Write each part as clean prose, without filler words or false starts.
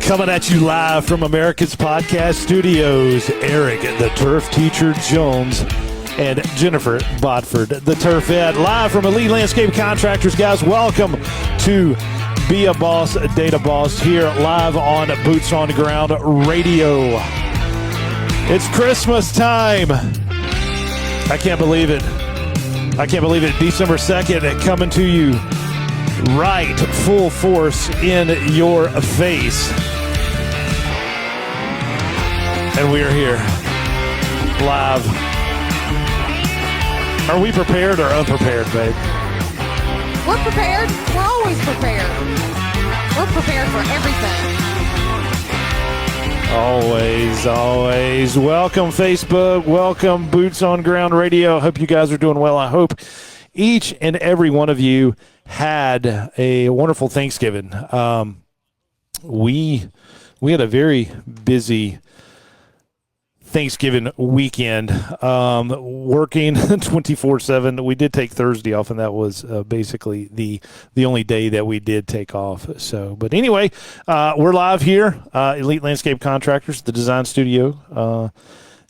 Coming at you live from America's Podcast Studios, Eric, the Turf Teacher Jones, and Jennifer Bodford, the Turf Ed, live from Elite Landscape Contractors. Guys, welcome to Be a Boss, Data Boss, here live on Boots on the Ground Radio. It's Christmas time. I can't believe it. December 2nd, coming to you right full force in your face. And we are here, live. Are we prepared or unprepared, babe? We're prepared. We're always prepared. We're prepared for everything. Always. Welcome, Facebook. Welcome, Boots on Ground Radio. Hope you guys are doing well. I hope each and every one of you had a wonderful Thanksgiving. We had a very busy Thanksgiving weekend, working 24/7. We did take Thursday off, and that was basically the only day that we did take off. So, but anyway, we're live here, Elite Landscape Contractors, the design studio,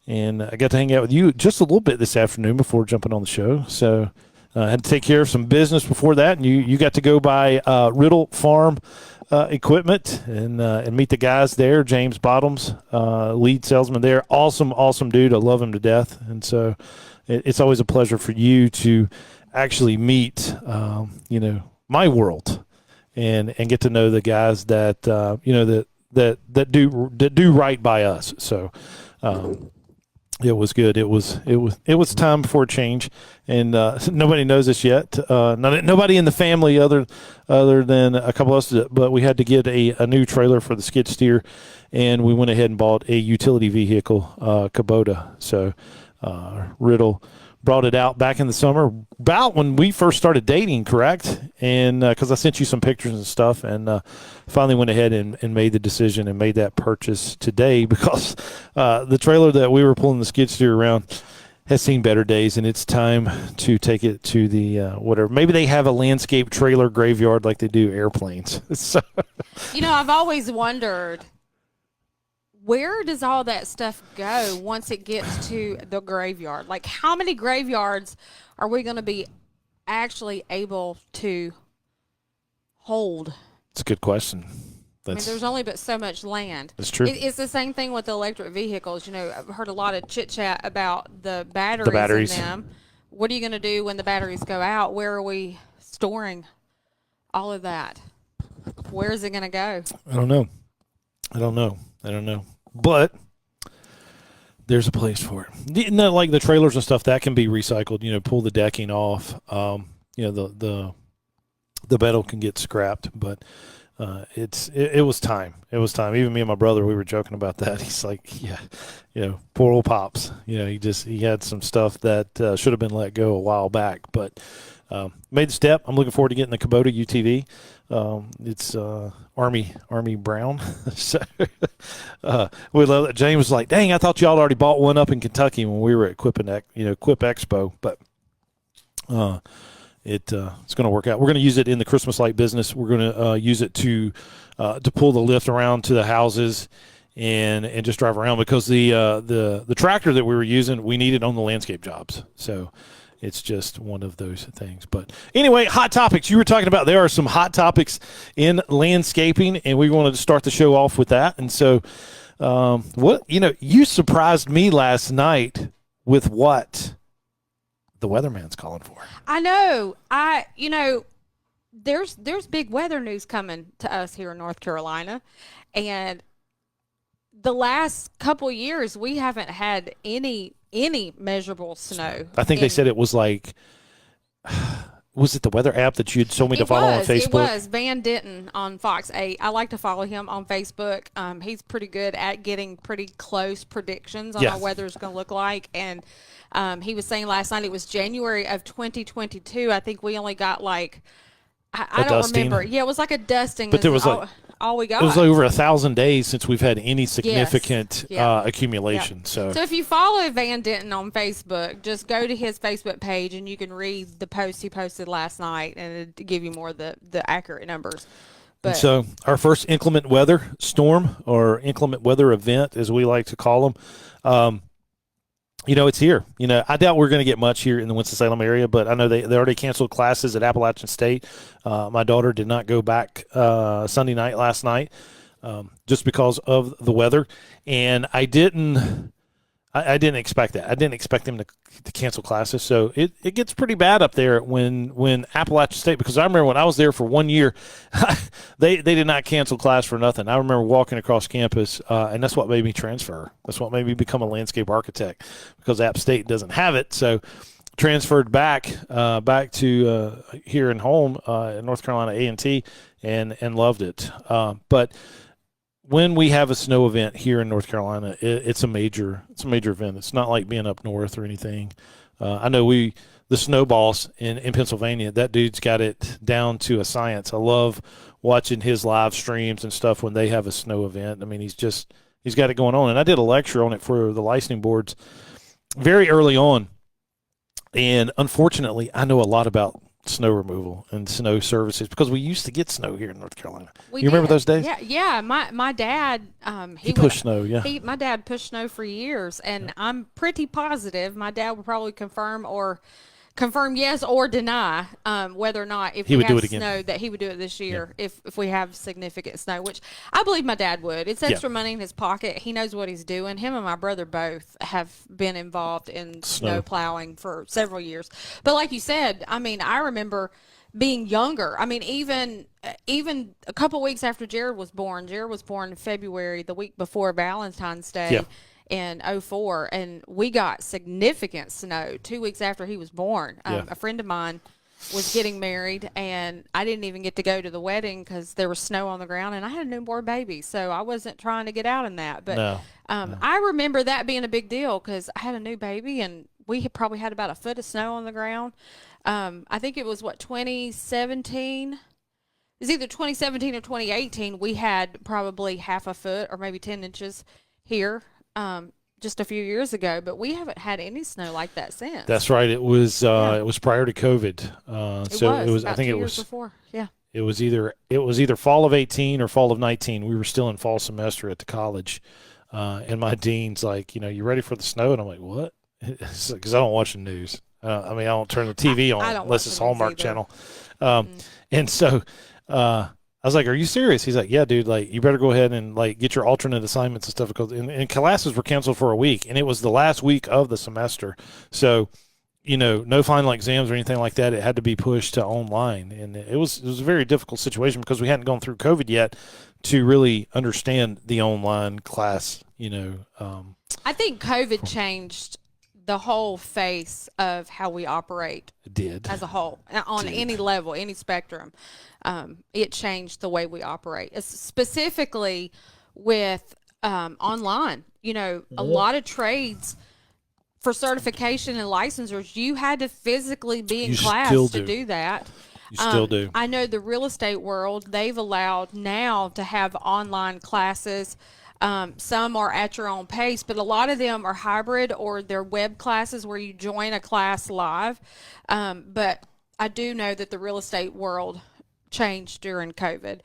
and I got to hang out with you just a little bit this afternoon before jumping on the show. So I had to take care of some business before that, and you got to go by Riddle Farm equipment and meet the guys there. James Bottoms, lead salesman there. Awesome dude. I love him to death. And so it's always a pleasure for you to actually meet, my world and get to know the guys that, that do right by us. So, it was good. It was time for a change, and nobody knows this yet. Nobody in the family other than a couple of us. But we had to get a new trailer for the skid steer, and we went ahead and bought a utility vehicle, Kubota. So Riddle brought it out back in the summer, about when we first started dating, correct? And because I sent you some pictures and stuff, and finally went ahead and made the decision and made that purchase today, because the trailer that we were pulling the skid steer around has seen better days, and it's time to take it to the whatever. Maybe they have a landscape trailer graveyard like they do airplanes. So, I've always wondered, where does all that stuff go once it gets to the graveyard? Like, how many graveyards are we going to be actually able to hold? It's a good question. There's only but so much land. That's true. It's the same thing with the electric vehicles. I've heard a lot of chit-chat about the batteries in them. What are you going to do when the batteries go out? Where are we storing all of that? Where is it going to go? I don't know. But there's a place for it. Like the trailers and stuff, that can be recycled. Pull the decking off. The metal can get scrapped. But it was time. It was time. Even me and my brother, we were joking about that. He's like, yeah, poor old Pops. He had some stuff that should have been let go a while back. But made the step. I'm looking forward to getting the Kubota UTV. It's Army Brown. So we love that. James was like, dang, I thought y'all already bought one up in Kentucky when we were at Quip Expo. But it's going to work out. We're going to use it in the Christmas light business. We're going to use it to pull the lift around to the houses and just drive around, because the tractor that we were using, we needed on the landscape jobs. So it's just one of those things. But anyway, hot topics. You were talking about, there are some hot topics in landscaping, and we wanted to start the show off with that. And so you surprised me last night with what the weatherman's calling for. I know. There's big weather news coming to us here in North Carolina, and the last couple years we haven't had any measurable snow. I think they said it was like, was it the weather app that you had told me to follow on Facebook? It was Van Denton on Fox 8. I like to follow him on Facebook. He's pretty good at getting pretty close predictions on what weather's going to look like. And he was saying last night it was January of 2022. I think we only got like, I don't remember. Yeah, it was like a dusting. But there was all we got. It was over 1,000 days since we've had any significant Yeah. accumulation. So if you follow Van Denton on Facebook, just go to his Facebook page and you can read the post he posted last night, and it'll give you more of the accurate numbers. But so our first inclement weather storm, or inclement weather event, as we like to call them, it's here. I doubt we're going to get much here in the Winston-Salem area, but I know they already canceled classes at Appalachian State. My daughter did not go back Sunday night last night just because of the weather, and I didn't expect that. I didn't expect them to cancel classes. So it gets pretty bad up there when Appalachian State, because I remember when I was there for 1 year, they did not cancel class for nothing. I remember walking across campus, and that's what made me transfer. That's what made me become a landscape architect, because App State doesn't have it. So transferred back to here in home in North Carolina A&T and loved it. But when we have a snow event here in North Carolina, it's a major event. It's not like being up north or anything. I know the snow boss in Pennsylvania, that dude's got it down to a science. I love watching his live streams and stuff when they have a snow event. I mean, he's got it going on. And I did a lecture on it for the licensing boards very early on. And unfortunately, I know a lot about snow removal and snow services because we used to get snow here in North Carolina. You remember those days? Yeah. My dad, he pushed snow. Yeah, my dad pushed snow for years, and I'm pretty positive my dad would probably confirm yes or deny whether or not if he would do have it again. Snow that he would do it this year if we have significant snow, which I believe my dad would. It's extra money in his pocket. He knows what he's doing. Him and my brother both have been involved in snow plowing for several years. But like you said, I mean, I remember being younger. I mean, even a couple weeks after Jared was born in February, the week before Valentine's Day. Yeah. In 2004, and we got significant snow 2 weeks after he was born. A friend of mine was getting married, and I didn't even get to go to the wedding because there was snow on the ground, and I had a newborn baby, so I wasn't trying to get out in that. But I remember that being a big deal because I had a new baby, and we had probably had about a foot of snow on the ground. I think it was 2017. It was either 2017 or 2018. We had probably half a foot or maybe 10 inches here. Just a few years ago, but we haven't had any snow like that since. That's right. It was prior to COVID. It was I think it was before. Yeah. It was either fall of 18 or fall of 19. We were still in fall semester at the college, and my dean's like, you ready for the snow? And I'm like, what? Because I don't watch the news. I don't turn the TV on unless it's Hallmark Channel. And so I was like, are you serious? He's like, yeah, dude, like, you better go ahead and, like, get your alternate assignments and stuff, because and classes were canceled for a week, and it was the last week of the semester. So, no final exams or anything like that. It had to be pushed to online, and it was a very difficult situation because we hadn't gone through COVID yet to really understand the online class, I think COVID changed the whole face of how we operate. It did. As a whole, on any level, any spectrum. It changed the way we operate, specifically with online. A lot of trades for certification and licensors, you had to physically be in class to do that. You still do. I know the real estate world, they've allowed now to have online classes. Some are at your own pace, but a lot of them are hybrid, or they're web classes where you join a class live. But I do know that the real estate world changed during COVID.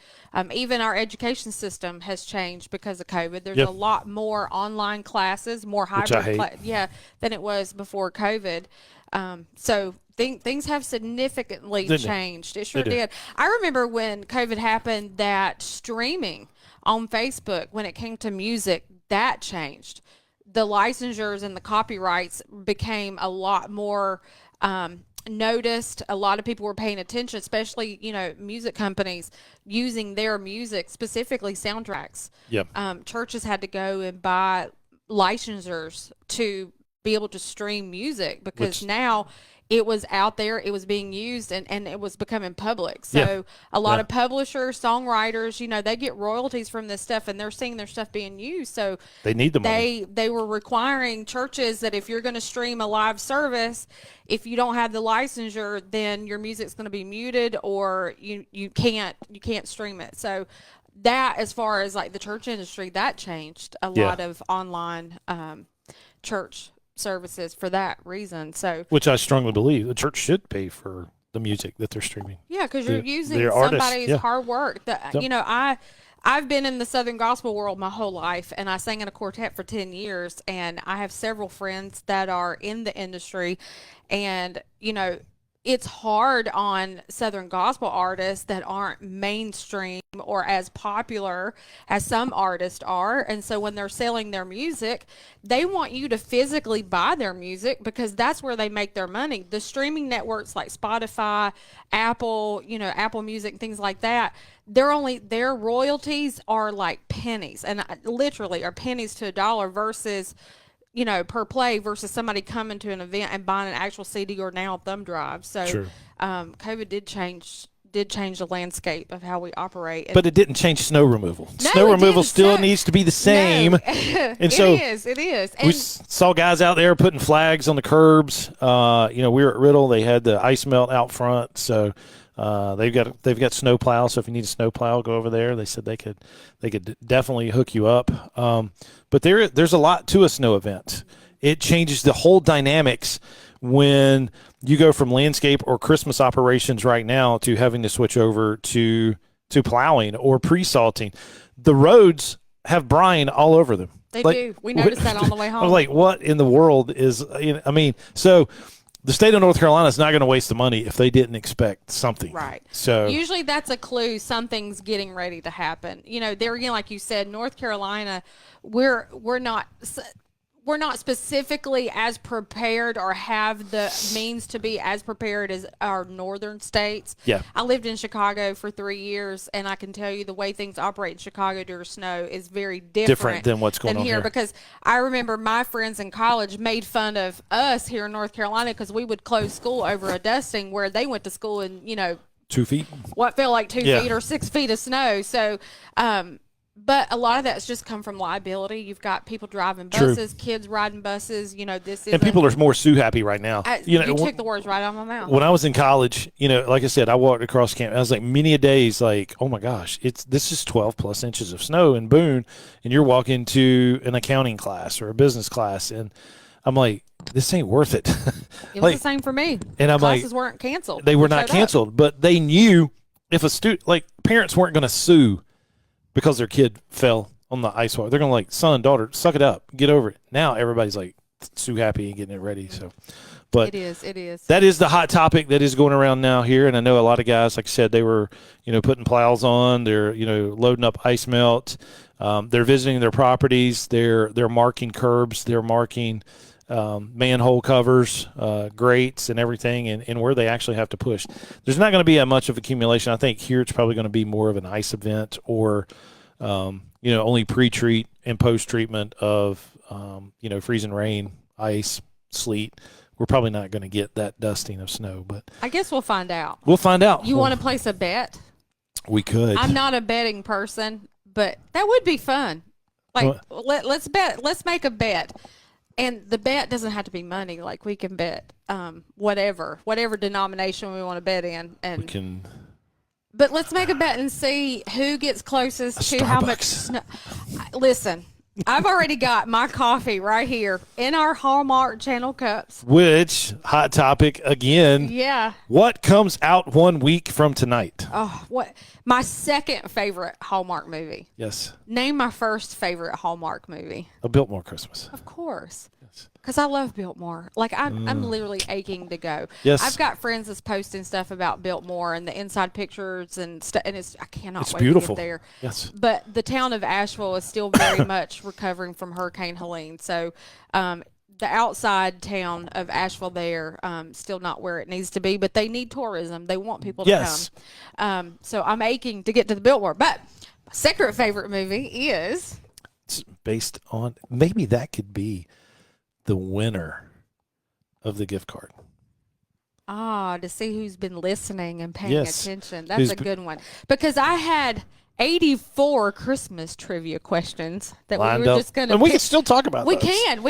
Even our education system has changed because of COVID. There's a lot more online classes, more hybrid, than it was before COVID. So things have significantly changed. It sure did. I remember when COVID happened, that streaming on Facebook, when it came to music, that changed. The licensures and the copyrights became a lot more noticed. A lot of people were paying attention, especially music companies using their music, specifically soundtracks. Churches had to go and buy licensors to be able to stream music because now it was out there, it was being used, and it was becoming public. So a lot of publishers, songwriters, they get royalties from this stuff, and they're seeing their stuff being used. So they need the money. They were requiring churches that if you're going to stream a live service, if you don't have the licensure, then your music's going to be muted, or you can't stream it. So that, as far as like the church industry, that changed a lot of online church services for that reason. So, which I strongly believe the church should pay for the music that they're streaming. yeah, because you're using their somebody's artists, hard work. That Yep. you know, I've been in the Southern gospel world my whole life, and I sang in a quartet for 10 years, and I have several friends that are in the industry, and you know, it's hard on Southern gospel artists that aren't mainstream or as popular as some artists are. And so when they're selling their music, they want you to physically buy their music because that's where they make their money. The streaming networks like Spotify, Apple, you know, Apple Music, things like that, their royalties are like pennies, and literally are pennies to a dollar versus, you know, per play versus somebody coming to an event and buying an actual CD or now a thumb drive. So, True. COVID did change the landscape of how we operate. And But it didn't change snow removal. No, Snow it removal didn't. still needs to be the same. No. And so it is. we saw guys out there putting flags on the curbs. You know, we were at Riddle. They had the ice melt out front, so they've got snow plow. So if you need a snow plow, go over there. They said they could definitely hook you up. But there's a lot to a snow event. It changes the whole dynamics when you go from landscape or Christmas operations right now to having to switch over to plowing or pre-salting. The roads have brine all over them. They do. We noticed that on the way home. I'm like, what in the world is, I mean, so the state of North Carolina is not going to waste the money if they didn't expect something. Right. So usually that's a clue something's getting ready to happen. You know, there again, like you said, North Carolina, we're not specifically as prepared or have the means to be as prepared as our northern states. Yeah. I lived in Chicago for 3 years, and I can tell you the way things operate in Chicago during snow is very different than what's going on here. Because I remember my friends in college made fun of us here in North Carolina because we would close school over a dusting where they went to school in, you know, 2 feet. what felt like 2 feet or 6 feet of snow. So, but a lot of that's just come from liability. You've got people driving buses, kids riding buses. You know, this is And people are more Sue happy right now. you took the words right out of my mouth. When I was in college, you know, like I said, I walked across campus. I was like, many a days, like, oh my gosh, this is 12 plus inches of snow in Boone, and you're walking to an accounting class or a business class, and I'm like, this ain't worth it. It was the same for me. And I'm Classes weren't canceled. They were not canceled, but they knew if a student, like parents weren't going to sue because their kid fell on the ice wall. They're going to like, son, daughter, suck it up, get over it. Now everybody's like Sue happy and getting it ready. So, but it is. That is the hot topic that is going around now here. And I know a lot of guys, like I said, they were, you know, putting plows on, they're, you know, loading up ice melt. They're visiting their properties. They're marking curbs. They're marking manhole covers, grates, and everything, and where they actually have to push. There's not going to be much of accumulation. I think here it's probably going to be more of an ice event, or you know, only pre-treat and post-treatment of you know, freezing rain, ice, sleet. We're probably not going to get that dusting of snow, but I guess we'll find out. We'll find out. You want to place a bet? We could. I'm not a betting person, but that would be fun. Like, let's bet. Let's make a bet. And the bet doesn't have to be money. Like, we can bet whatever denomination we want to bet in. And we can. But let's make a bet and see who gets closest to Starbucks. how much snow. Listen, I've already got my coffee right here in our Hallmark Channel cups. Which, hot topic again. Yeah. What comes out 1 week from tonight? Oh, what? My second favorite Hallmark movie. Yes. Name my first favorite Hallmark movie. A Biltmore Christmas. Of course. Because I love Biltmore. Like, I'm literally aching to go. Yes. I've got friends that's posting stuff about Biltmore and the inside pictures and stuff, and I cannot It's wait beautiful. to get there. Yes. But the town of Asheville is still very much recovering from Hurricane Helene. So the outside town of Asheville there, still not where it needs to be, but they need tourism. They want people to come. So I'm aching to get to the Biltmore. But my second favorite movie is... It's based on, maybe that could be the winner of the gift card. To see who's been listening and paying Yes. attention. That's a good one. Because I had 84 Christmas trivia questions that Lined we were up. just going to And we can still talk about We those. can.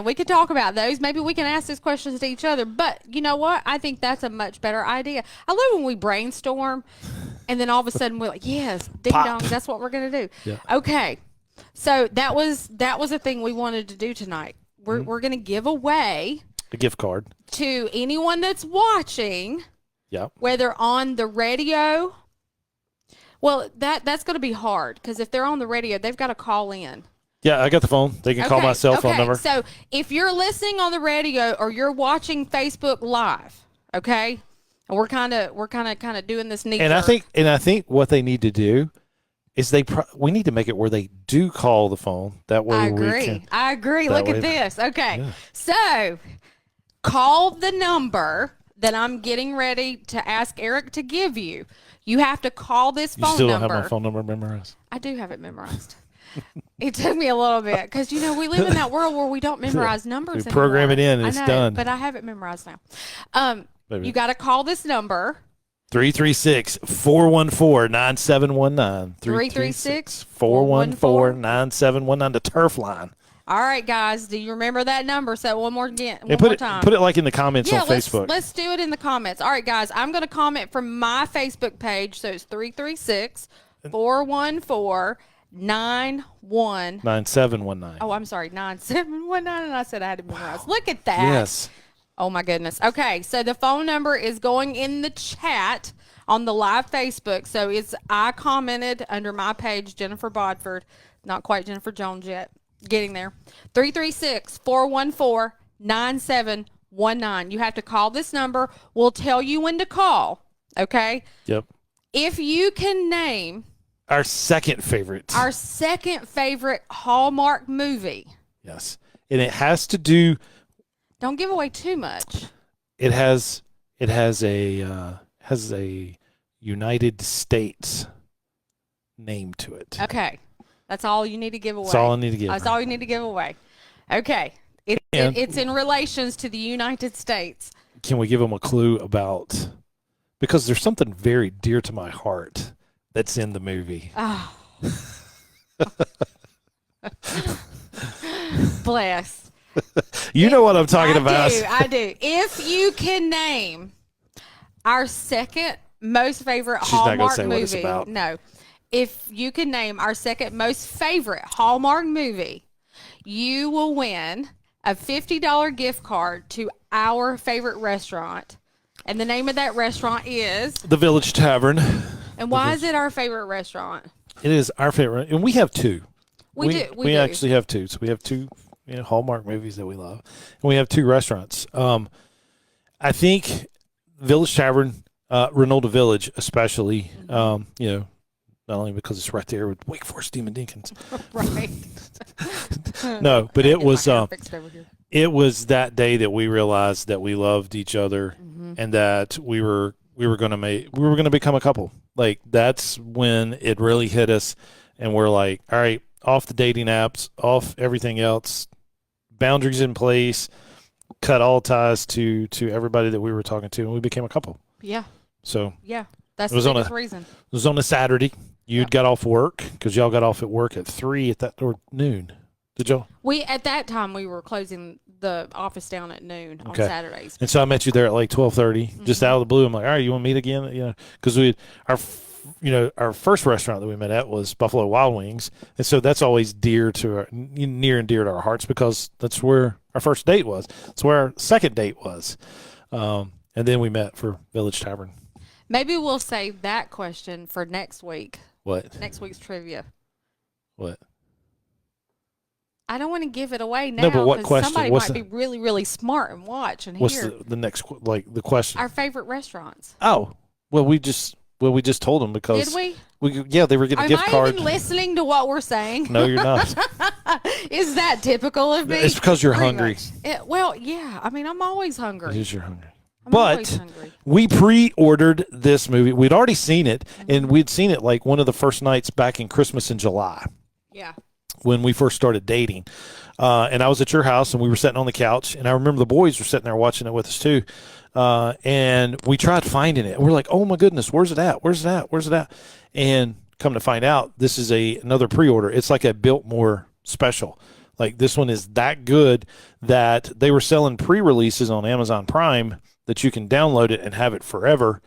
We could talk about those. Maybe we can ask these questions to each other. But you know what? I think that's a much better idea. I love when we brainstorm And then all of a sudden we're like, yes, ding Pop. dong, that's what we're going to do. Yeah. Okay. So that was a thing we wanted to do tonight. We're going to give away A gift card. to anyone that's watching, Yeah. whether on the radio. Well, that's going to be hard because if they're on the radio, they've got to call in. Yeah, I got the phone. They can call my cell phone number. So if you're listening on the radio or you're watching Facebook Live, okay, and we're kind of doing this knee And I think what they need to do is we need to make it where they do call the phone. That way I agree. Look at this. Okay. Yeah. So call the number that I'm getting ready to ask Eric to give you. You have to call this phone number. You still don't have my phone number memorized? I do have it memorized. It took me a little bit because, we live in that world where we don't memorize numbers We program anymore. it in and it's done. But I have it memorized now. You got to call this number. 336-414-9719. 336-414-9719. The turf line. All right, guys. Do you remember that number? Say it one more time. Put it like in the comments on Facebook. Let's do it in the comments. All right, guys. I'm going to comment from my Facebook page. So it's 336-414-9719. Oh, I'm sorry, 9719, and I said I had to memorize. Look at that. Yes. Oh, my goodness. Okay, so the phone number is going in the chat on the live Facebook. So I commented under my page, Jennifer Bodford, not quite Jennifer Jones yet, getting there. 336-414-9719. You have to call this number. We'll tell you when to call, okay? Yep. If you can name Our second favorite Hallmark movie. Yes. And it has to do. Don't give away too much. It has a United States name to it. Okay. That's all you need to give away. That's all I need to give. That's all you need to give away. Okay. It's in relations to the United States. Can we give them a clue about, because there's something very dear to my heart that's in the movie. Oh. Bless. You know what I'm talking about. I do. If you can name our second most favorite She's not gonna Hallmark say movie. what it's about. No. If you can name our second most favorite Hallmark movie, you will win a $50 gift card to our favorite restaurant. And the name of that restaurant is The Village Tavern. And why is it our favorite restaurant? It is our favorite, and we have two. We do. We actually have two. So we have two Hallmark movies that we love, and we have two restaurants. I think Village Tavern, Reynolda Village, especially. Not only because it's right there with Wake Forest Demon Deacons. Right. No, but it was fixed over here. it was that day that we realized that we loved each other, and that we were going to become a couple. Like, that's when it really hit us, and we're like, all right, off the dating apps, off everything else, boundaries in place, cut all ties to everybody that we were talking to, and we became a couple. Yeah. So yeah, that's the biggest reason. It was on a Saturday. You'd got off work because y'all got off at work at 3 or noon. Did y'all? At that time we were closing the office down at noon on Saturdays. And so I met you there at like 12:30, just out of the blue. I'm like, all right, you want to meet again? Because our first restaurant that we met at was Buffalo Wild Wings, and so that's always near and dear to our hearts because that's where our first date was. That's where our second date was, and then we met for Village Tavern. Maybe we'll save that question for next week. What? Next week's trivia. What? I don't want to give it away now. No, but what question? Somebody might be really, really smart and watch and what's hear. the next the question? Our favorite restaurants. Oh, well, we just told them because did we? Yeah, they were getting a gift card. Am I even listening to what we're saying? No, you're not. Is that typical of me? It's because you're hungry. Well, yeah. I mean, I'm always hungry. It is you're hungry. I'm always hungry. We pre-ordered this movie. We'd already seen it, and we'd seen it like one of the first nights back in Christmas in July. Yeah. When we first started dating. And I was at your house, and we were sitting on the couch, and I remember the boys were sitting there watching it with us too. And we tried finding it. We're like, oh, my goodness, where's it at? Where's it at? Where's it at? And come to find out, this is another pre-order. It's like a Biltmore special. Like, this one is that good that they were selling pre-releases on Amazon Prime that you can download it and have it forever.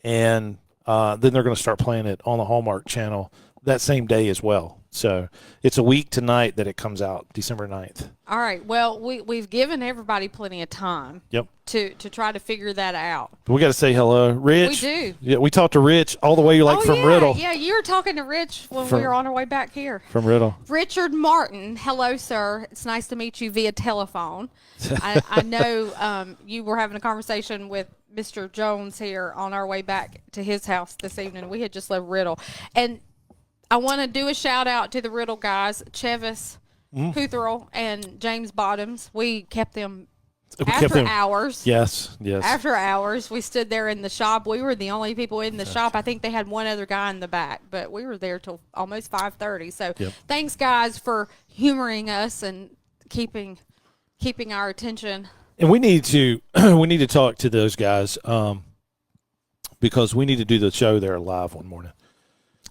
And then they're going to start playing it on the Hallmark Channel that same day as well. So it's a week tonight that it comes out, December 9th. All right. Well, we've given everybody plenty of time. Yep. To try to figure that out. We got to say hello, Rich. We do. Yeah, we talked to Rich all the way from Riddle. Yeah, you were talking to Rich when we were on our way back here. From Riddle. Richard Martin, hello, sir. It's nice to meet you via telephone. I know you were having a conversation with Mr. Jones here on our way back to his house this evening. We had just left Riddle. And I want to do a shout out to the Riddle guys, Chevis, Hutherl, and James Bottoms. We kept them hours. Yes. After hours, we stood there in the shop. We were the only people in the shop. I think they had one other guy in the back, but we were there till almost 5:30. So thanks, guys, for humoring us and keeping our attention. And we need to talk to those guys because we need to do the show there live one morning.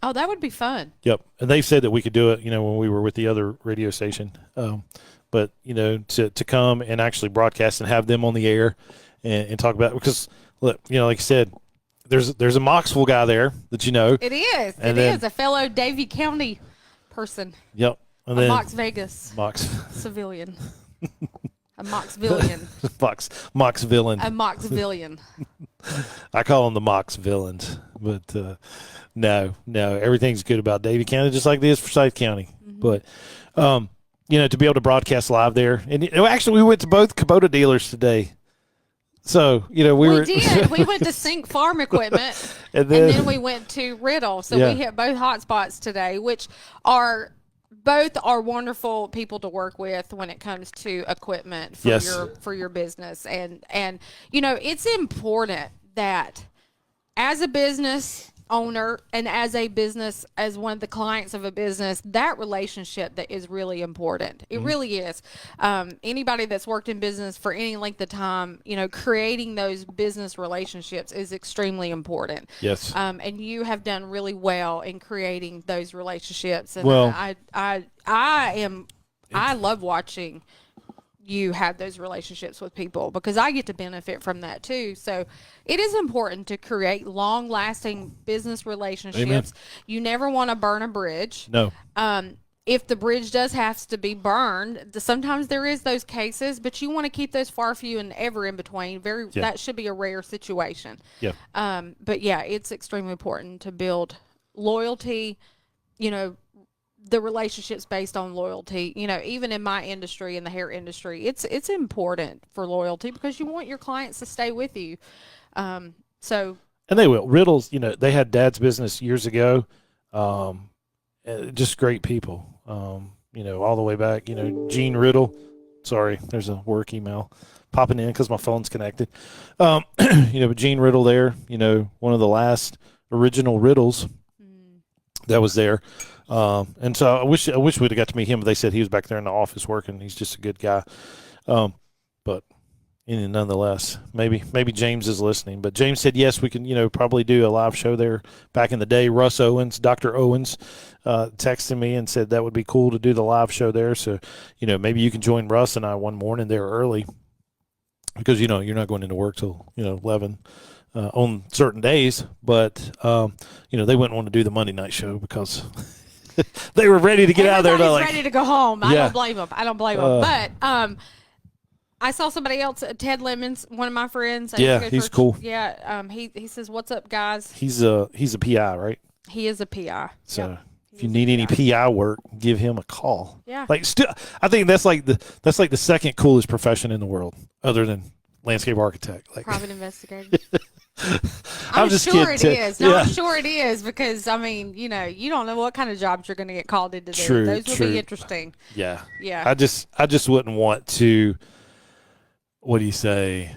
Oh, that would be fun. Yep. And they said that we could do it, when we were with the other radio station. But, to come and actually broadcast and have them on the air and talk about it. Because, look, like I said, there's a Moxville guy there that you know. It is. It is a fellow Davie County person. Yep. And a then Mox Vegas. Civilian. A Moxvillian. Moxvillian. A Moxvillian. I call them the Mox villains. But, no, everything's good about Davie County, just like this for Forsyth County. But, to be able to broadcast live there. And actually, we went to both Kubota dealers today. So, we did. We went to Sync Farm Equipment, and then we went to Riddle. So we hit both hot spots today, which are both are wonderful people to work with when it comes to equipment for your business. And it's important that as a business owner and as one of the clients of a business, that relationship that is really important. It really is. Anybody that's worked in business for any length of time, creating those business relationships is extremely important. Yes. And you have done really well in creating those relationships. And I love watching you have those relationships with people because I get to benefit from that too. So it is important to create long-lasting business relationships. Amen. You never want to burn a bridge. No. If the bridge does have to be burned, sometimes there is those cases, but you want to keep those far few and ever in between. That should be a rare situation. Yeah. But yeah, it's extremely important to build loyalty, the relationships based on loyalty. Even in my industry, in the hair industry, it's important for loyalty because you want your clients to stay with you. And they will. Riddle's, they had Dad's business years ago. Just great people. All the way back, Gene Riddle. Sorry, there's a work email popping in because my phone's connected. But Gene Riddle there, one of the last original Riddles that was there. And so I wish we'd have got to meet him, but they said he was back there in the office working. He's just a good guy. But nonetheless, maybe James is listening. But James said, yes, we can, probably do a live show there back in the day. Dr. Owens, texted me and said that would be cool to do the live show there. So, maybe you can join Russ and I one morning there early because, you're not going into work till, 11. On certain days, but they wouldn't want to do the Monday night show because they were ready to get out of there. Everybody's ready to go home. I don't blame them. But I saw somebody else, Ted Lemons, one of my friends. He's cool. Yeah, he says, "What's up, guys?" He's a PI, right? He is a PI. So if you need any PI work, give him a call. Yeah. I think that's like the second coolest profession in the world, other than landscape architect. Private investigator. I'm just sure kidding. It is. No, I'm sure it is because you don't know what kind of jobs you're going to get called into. True. Those will be interesting. Yeah. Yeah. I just wouldn't want to. What do you say?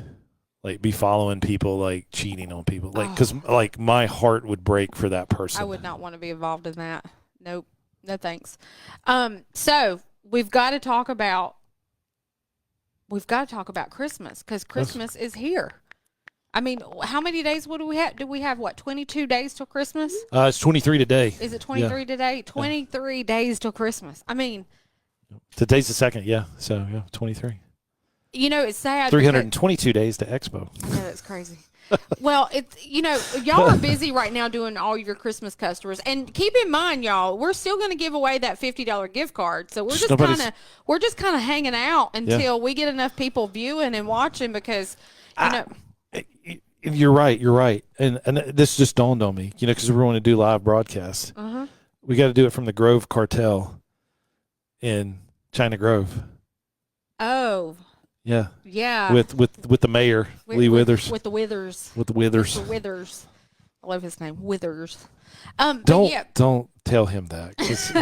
Like be following people, like cheating on people, because my heart would break for that person. I would not want to be involved in that. Nope. No thanks. So we've got to talk about Christmas because Christmas is here. I mean, how many days do we have? Do we have, 22 days till Christmas? It's 23 today. Is it 23 today? 23 days till Christmas. I mean. Today's the 2nd, yeah. So, 23. It's sad. 322 days to Expo. I know, that's crazy. Well, it's y'all are busy right now doing all your Christmas customers, and keep in mind, y'all, we're still going to give away that $50 gift card. So we're just kind of hanging out until we get enough people viewing and watching because You're right. And this just dawned on me, because we're going to do live broadcasts. We got to do it from the Grove Cartel in China Grove. Oh. Yeah. Yeah. With the mayor, Lee Withers. With the Withers. With the Withers. Mr. Withers. I love his name, Withers. Don't tell him that. 'Cause,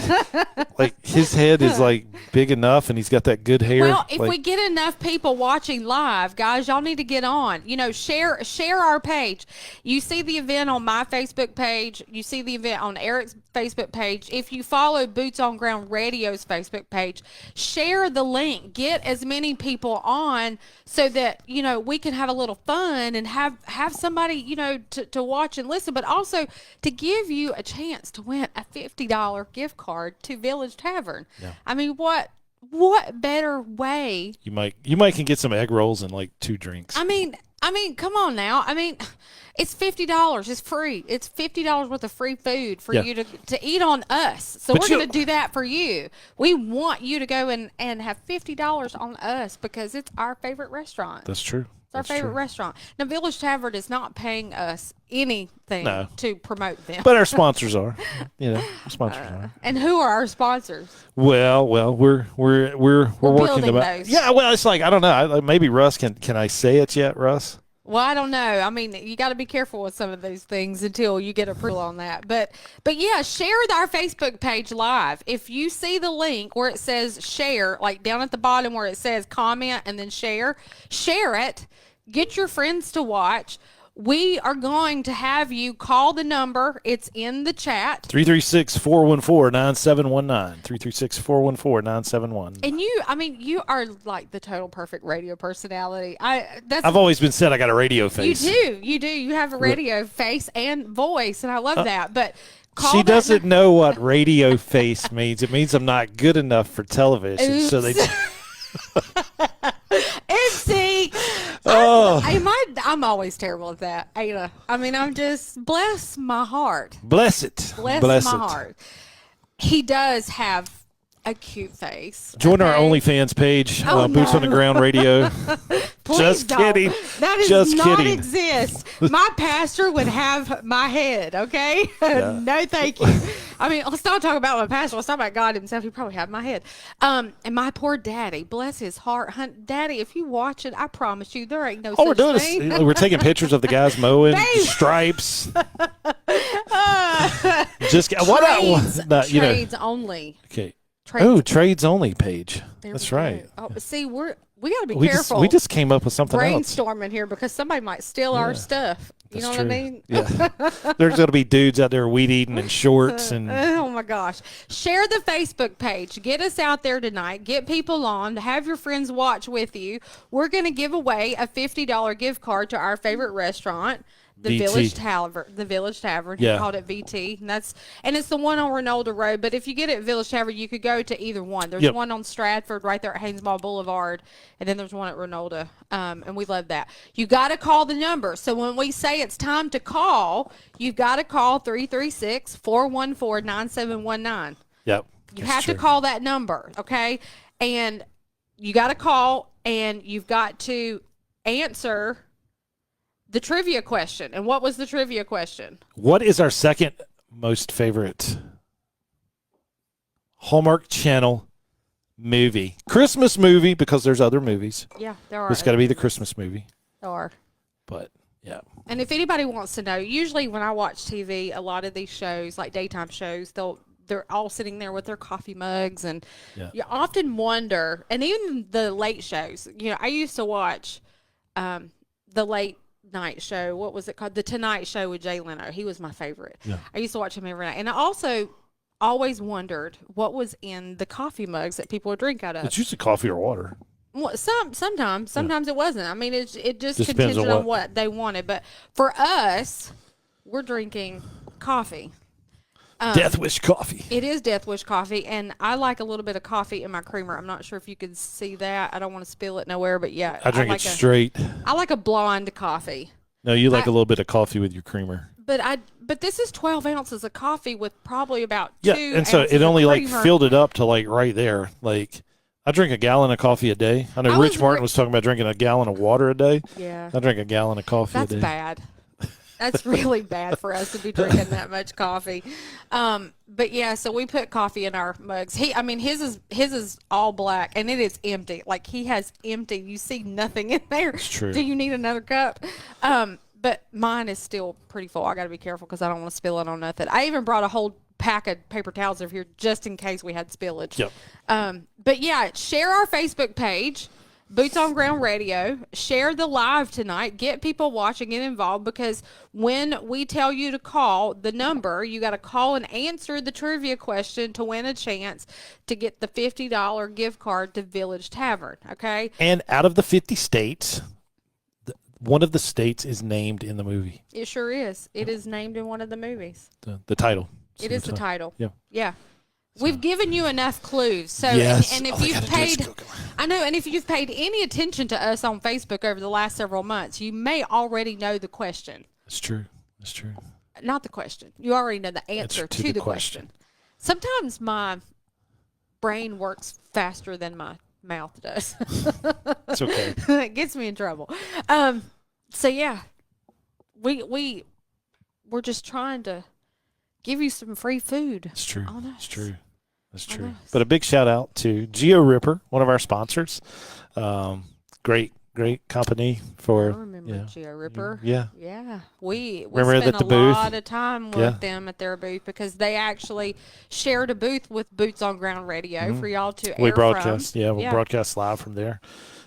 like his head is like big enough, and he's got that good hair. Well, if we get enough people watching live, guys, y'all need to get on. Share our page. You see the event on my Facebook page. You see the event on Eric's Facebook page. If you follow Boots on Ground Radio's Facebook page, share the link. Get as many people on so that we can have a little fun and have somebody to watch and listen, but also to give you a chance to win a $50 gift card to Village Tavern. Yeah. I mean, what better way? You might can get some egg rolls and like 2 drinks. I mean, come on now. I mean, it's $50. It's free. It's $50 worth of free food for you to eat on us. So we're going to do that for you. We want you to go and have $50 on us because it's our favorite restaurant. That's true. It's our favorite restaurant. Now, Village Tavern is not paying us anything to promote them. But our sponsors are. Our sponsors are. And who are our sponsors? Well, we're working building about those. Yeah, well, it's like I don't know. Maybe Russ can I say it yet, Russ? Well, I don't know. I mean, you got to be careful with some of those things until you get approval on that. But yeah, share our Facebook page live. If you see the link where it says share, like down at the bottom where it says comment and then share it. Get your friends to watch. We are going to have you call the number. It's in the chat. 336-414-9719. 336-414-9719. And you are like the total perfect radio personality. I've always been said I got a radio face. You do. You have a radio face and voice, and I love that. But she doesn't know what radio face means. It means I'm not good enough for television. Oops. So they. Oopsie. Oh. I'm always terrible at that. I mean, I'm just bless my heart. Bless it. Bless my heart. He does have a cute face. Join our OnlyFans page, Boots on the Ground Radio. Just kidding. That does not exist. My pastor would have my head, okay? Yeah. No, thank you. I mean, let's not talk about my pastor. Let's talk about God himself. He probably had my head. And my poor daddy, bless his heart. Daddy, if you watch it, I promise you there ain't no such thing. We're taking pictures of the guys mowing, stripes. Trades only. Okay. Trades only page. That's right. Oh, see, we got to be careful. We just came up with something else. Brainstorming here because somebody might steal our stuff. You know what I mean? Yeah. There's going to be dudes out there weed eating in shorts and. Oh my gosh! Share the Facebook page. Get us out there tonight. Get people on. Have your friends watch with you. We're going to give away a $50 gift card to our favorite restaurant. The Village Tavern. He called it VT, and it's the one on Renolda Road. But if you get it at Village Tavern, you could go to either one. There's one on Stratford right there at Haynesmall Boulevard, and then there's one at Renolda. And we love that. You got to call the number. So when we say it's time to call, you've got to call 336-414-9719. Yep. You have to call that number, okay? And you got to call, and you've got to answer the trivia question. And what was the trivia question? What is our second most favorite Hallmark Channel movie? Christmas movie, because there's other movies. Yeah, there are. It's got to be the Christmas movie. There are. But, yeah. And if anybody wants to know, usually when I watch TV, a lot of these shows, like daytime shows, they're all sitting there with their coffee mugs. And you often wonder, and even the late shows, I used to watch the late night show. What was it called? The Tonight Show with Jay Leno. He was my favorite. Yeah. I used to watch him every night. And I also always wondered what was in the coffee mugs that people would drink out of. It's usually coffee or water. Well, sometimes it wasn't. I mean, it just contingent on what they wanted. But for us, we're drinking coffee. Death Wish coffee. It is Death Wish coffee, and I like a little bit of coffee in my creamer. I'm not sure if you could see that. I don't want to spill it nowhere, but yeah. I drink it straight. I like a blonde coffee. No, you like a little bit of coffee with your creamer. But this is 12 ounces of coffee with probably about Yeah, 2 and so ounces it only of like creamer. filled it up to like right there. Like I drink a gallon of coffee a day. I know Rich Martin was talking about drinking a gallon of water a day. Yeah. I drink a gallon of coffee a day. That's bad. That's really bad for us to be drinking that much coffee. But yeah, so we put coffee in our mugs. His is all black and it is empty. Like he has empty. You see nothing in there. It's true. Do you need another cup? But mine is still pretty full. I got to be careful because I don't want to spill it on nothing. I even brought a whole pack of paper towels over here just in case we had spillage. Yep. But yeah, share our Facebook page. Boots on Ground Radio. Share the live tonight. Get people watching, get involved, because when we tell you to call the number, you got to call and answer the trivia question to win a chance to get the $50 gift card to Village Tavern. Okay. And out of the 50 states, one of the states is named in the movie. It sure is. It is named in one of the movies. The title. It is the title. Yeah. Yeah. We've given you enough clues. So, yes. and if you've paid, I know, and if you've paid any attention to us on Facebook over the last several months, you may already know the question. That's true. That's true. Not the question. You already know the answer to the question. Sometimes my brain works faster than my mouth does. It's okay. It gets me in trouble. So yeah, we're just trying to give you some free food. It's true. It's true. That's true. Honest. But a big shout out to Geo Ripper, one of our sponsors. Great company for. I remember Geo Ripper. Yeah. Yeah. We remember spent at the a booth? lot of time with them at their booth because they actually shared a booth with Boots on Ground Radio for y'all to air We broadcast. from. Yeah, we'll broadcast live from there.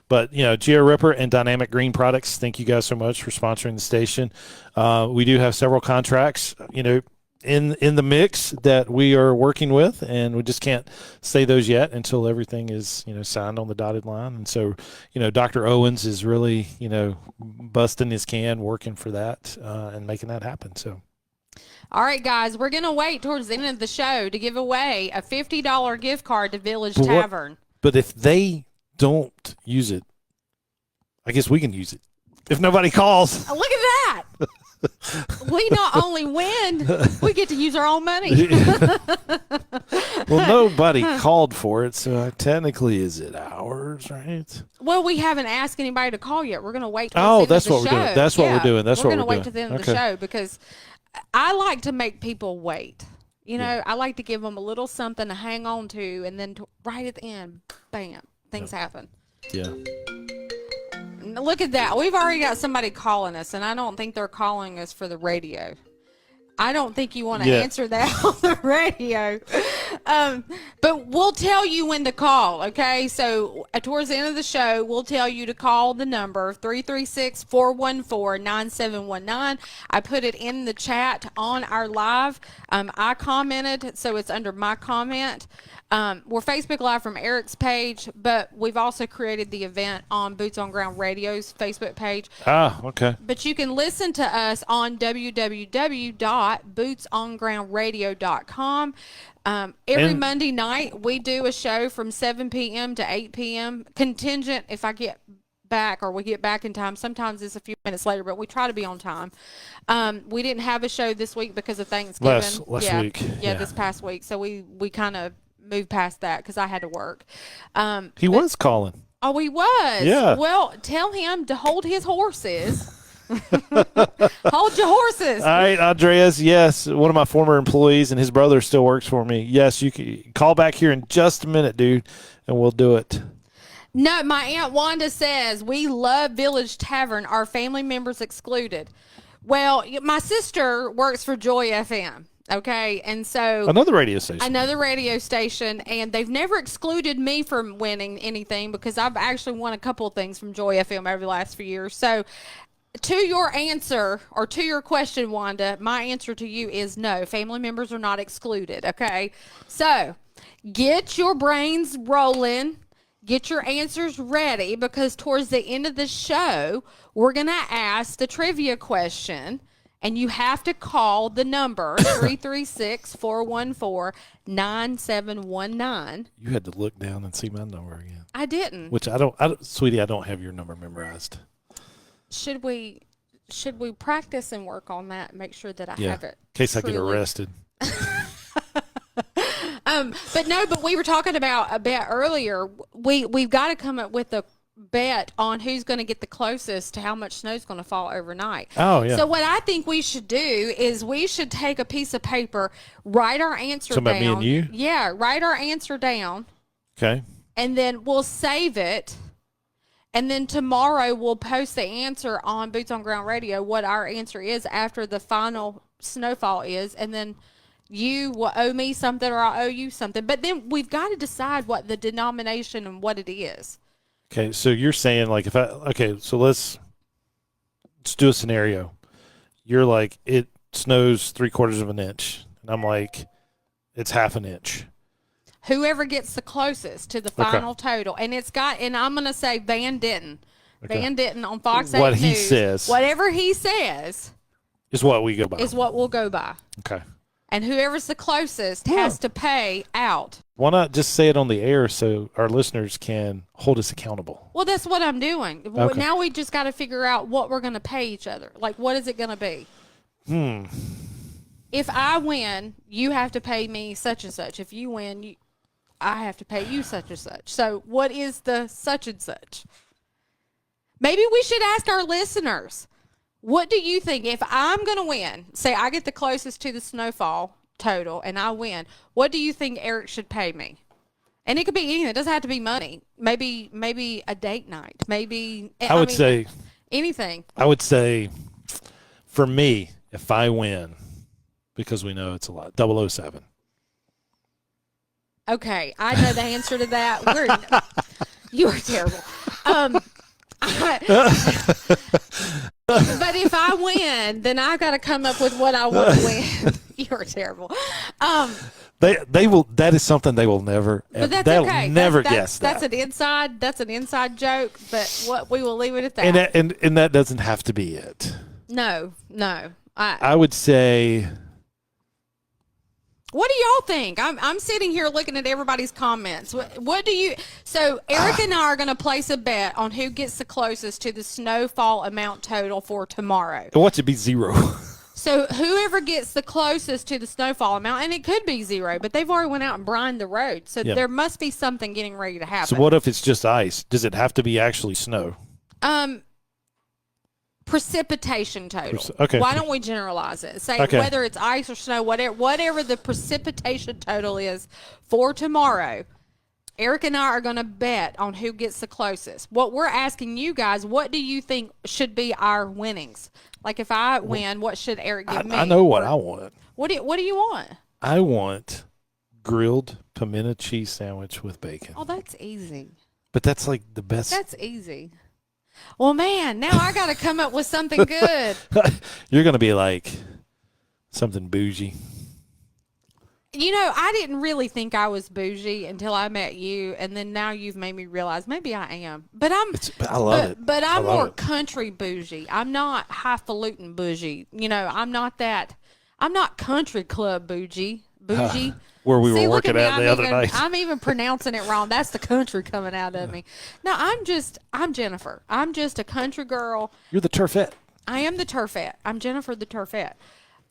But, Geo Ripper and Dynamic Green Products, thank you guys so much for sponsoring the station. We do have several contracts, in the mix that we are working with, and we just can't say those yet until everything is, signed on the dotted line. And so, Dr. Owens is really, busting his can, working for that and making that happen. So. All right, guys, we're going to wait towards the end of the show to give away a $50 gift card to Village Tavern. But if they don't use it, I guess we can use it. If nobody calls. Look at that. We not only win, we get to use our own money. Well, nobody called for it, so technically, is it ours, right? Well, we haven't asked anybody to call yet. We're going to wait till Oh, the end that's of the what we're show. doing. That's what we're doing. That's what we're doing. We're going to wait till the end of the show because I like to make people wait. I like to give them a little something to hang on to, and then right at the end, bam, things happen. Yeah. Look at that. We've already got somebody calling us, and I don't think they're calling us for the radio. I don't think you want to answer that on the radio. But we'll tell you when to call, okay? So towards the end of the show, we'll tell you to call the number 336-414-9719. I put it in the chat on our live. I commented, so it's under my comment. We're Facebook Live from Eric's page, but we've also created the event on Boots on Ground Radio's Facebook page. Ah, okay. But you can listen to us on www.bootsongroundradio.com. Every Monday night, we do a show from 7 p.m. to 8 p.m. Contingent if I get back or we get back in time. Sometimes it's a few minutes later, but we try to be on time. We didn't have a show this week because of Thanksgiving. Last week. Yeah, this past week. So we kind of moved past that because I had to work. He was calling. Oh, he was? Yeah. Well, tell him to hold his horses. Hold your horses. All right, Andreas. Yes, one of my former employees, and his brother still works for me. Yes, you can call back here in just a minute, dude, and we'll do it. No, my Aunt Wanda says we love Village Tavern, our family members excluded. Well, my sister works for Joy FM. Okay, and so another radio station, and they've never excluded me from winning anything because I've actually won a couple of things from Joy FM over the last few years. So to your answer, or to your question, Wanda, my answer to you is no. Family members are not excluded, okay? So get your brains rolling. Get your answers ready because towards the end of the show, we're going to ask the trivia question, and you have to call the number 336-414-9719. You had to look down and see my number again. I didn't. Which sweetie, I don't have your number memorized. Should we should we practice and work on that and make sure that I Yeah. have it? In case I get truly- arrested. But we were talking about a bet earlier. We've got to come up with a bet on who's going to get the closest to how much snow's going to fall overnight. Oh, yeah. So what I think we should do is we should take a piece of paper, write our answer Talking down. about me and you? Yeah, write our answer down, Okay. and then we'll save it. And then tomorrow we'll post the answer on Boots on Ground Radio, what our answer is after the final snowfall is. And then you will owe me something or I'll owe you something. But then we've got to decide what the denomination and what it is. Okay, so you're saying like so let's do a scenario. You're like, it snows 3/4 of an inch, and I'm like, it's half an inch. Whoever gets the closest to the final total, and I'm going to say Van Denton. Okay. Van Denton on Fox 8 What he News, says. whatever he says Is what we go by. is what we'll go by. Okay. And whoever's the closest has to pay out. Why not just say it on the air so our listeners can hold us accountable? Well, that's what I'm doing. Okay. Now we just got to figure out what we're going to pay each other. Like, what is it going to be? If I win, you have to pay me such and such. If you win, I have to pay you such and such. So what is the such and such? Maybe we should ask our listeners, what do you think? If I'm going to win, say I get the closest to the snowfall total and I win, what do you think Eric should pay me? And it could be anything. It doesn't have to be money. Maybe a date night. Maybe I would say anything. I would say for me, if I win, because we know it's a lot, 007. Okay, I know the answer to that. You are terrible. But if I win, then I've got to come up with what I want to win. You're terrible. They will. That is something they will never. But that's they'll okay. never that's, guess that. That's an inside joke. But we will leave it at that. And that doesn't have to be it. No. I would say. What do y'all think? I'm sitting here looking at everybody's comments. What do you? So Eric and I are going to place a bet on who gets the closest to the snowfall amount total for tomorrow. I want it to be 0. So whoever gets the closest to the snowfall amount, and it could be 0, but they've already went out and brined the road, so there must be something getting ready to happen. So what if it's just ice? Does it have to be actually snow? Precipitation total. Okay. Why don't we generalize it? Say whether it's ice or snow, whatever the precipitation total is for tomorrow. Eric and I are going to bet on who gets the closest. What we're asking you guys, what do you think should be our winnings? Like if I win, what should Eric give me? I know what I want. What do you want? I want grilled pimento cheese sandwich with bacon. Oh, that's easy. But that's like the best. That's easy. Well, man, now I got to come up with something good. You're going to be like something bougie. You know, I didn't really think I was bougie until I met you, and then now you've made me realize maybe I am. But I love it. But I'm more it. country bougie. I'm not highfalutin bougie. You know, I'm not country club bougie. Where we See, were look working me, at the other even, night. I'm even pronouncing it wrong. That's the country coming out of me. No, I'm Jennifer. I'm just a country girl. You're the turfette. I am the turfette. I'm Jennifer the turfette.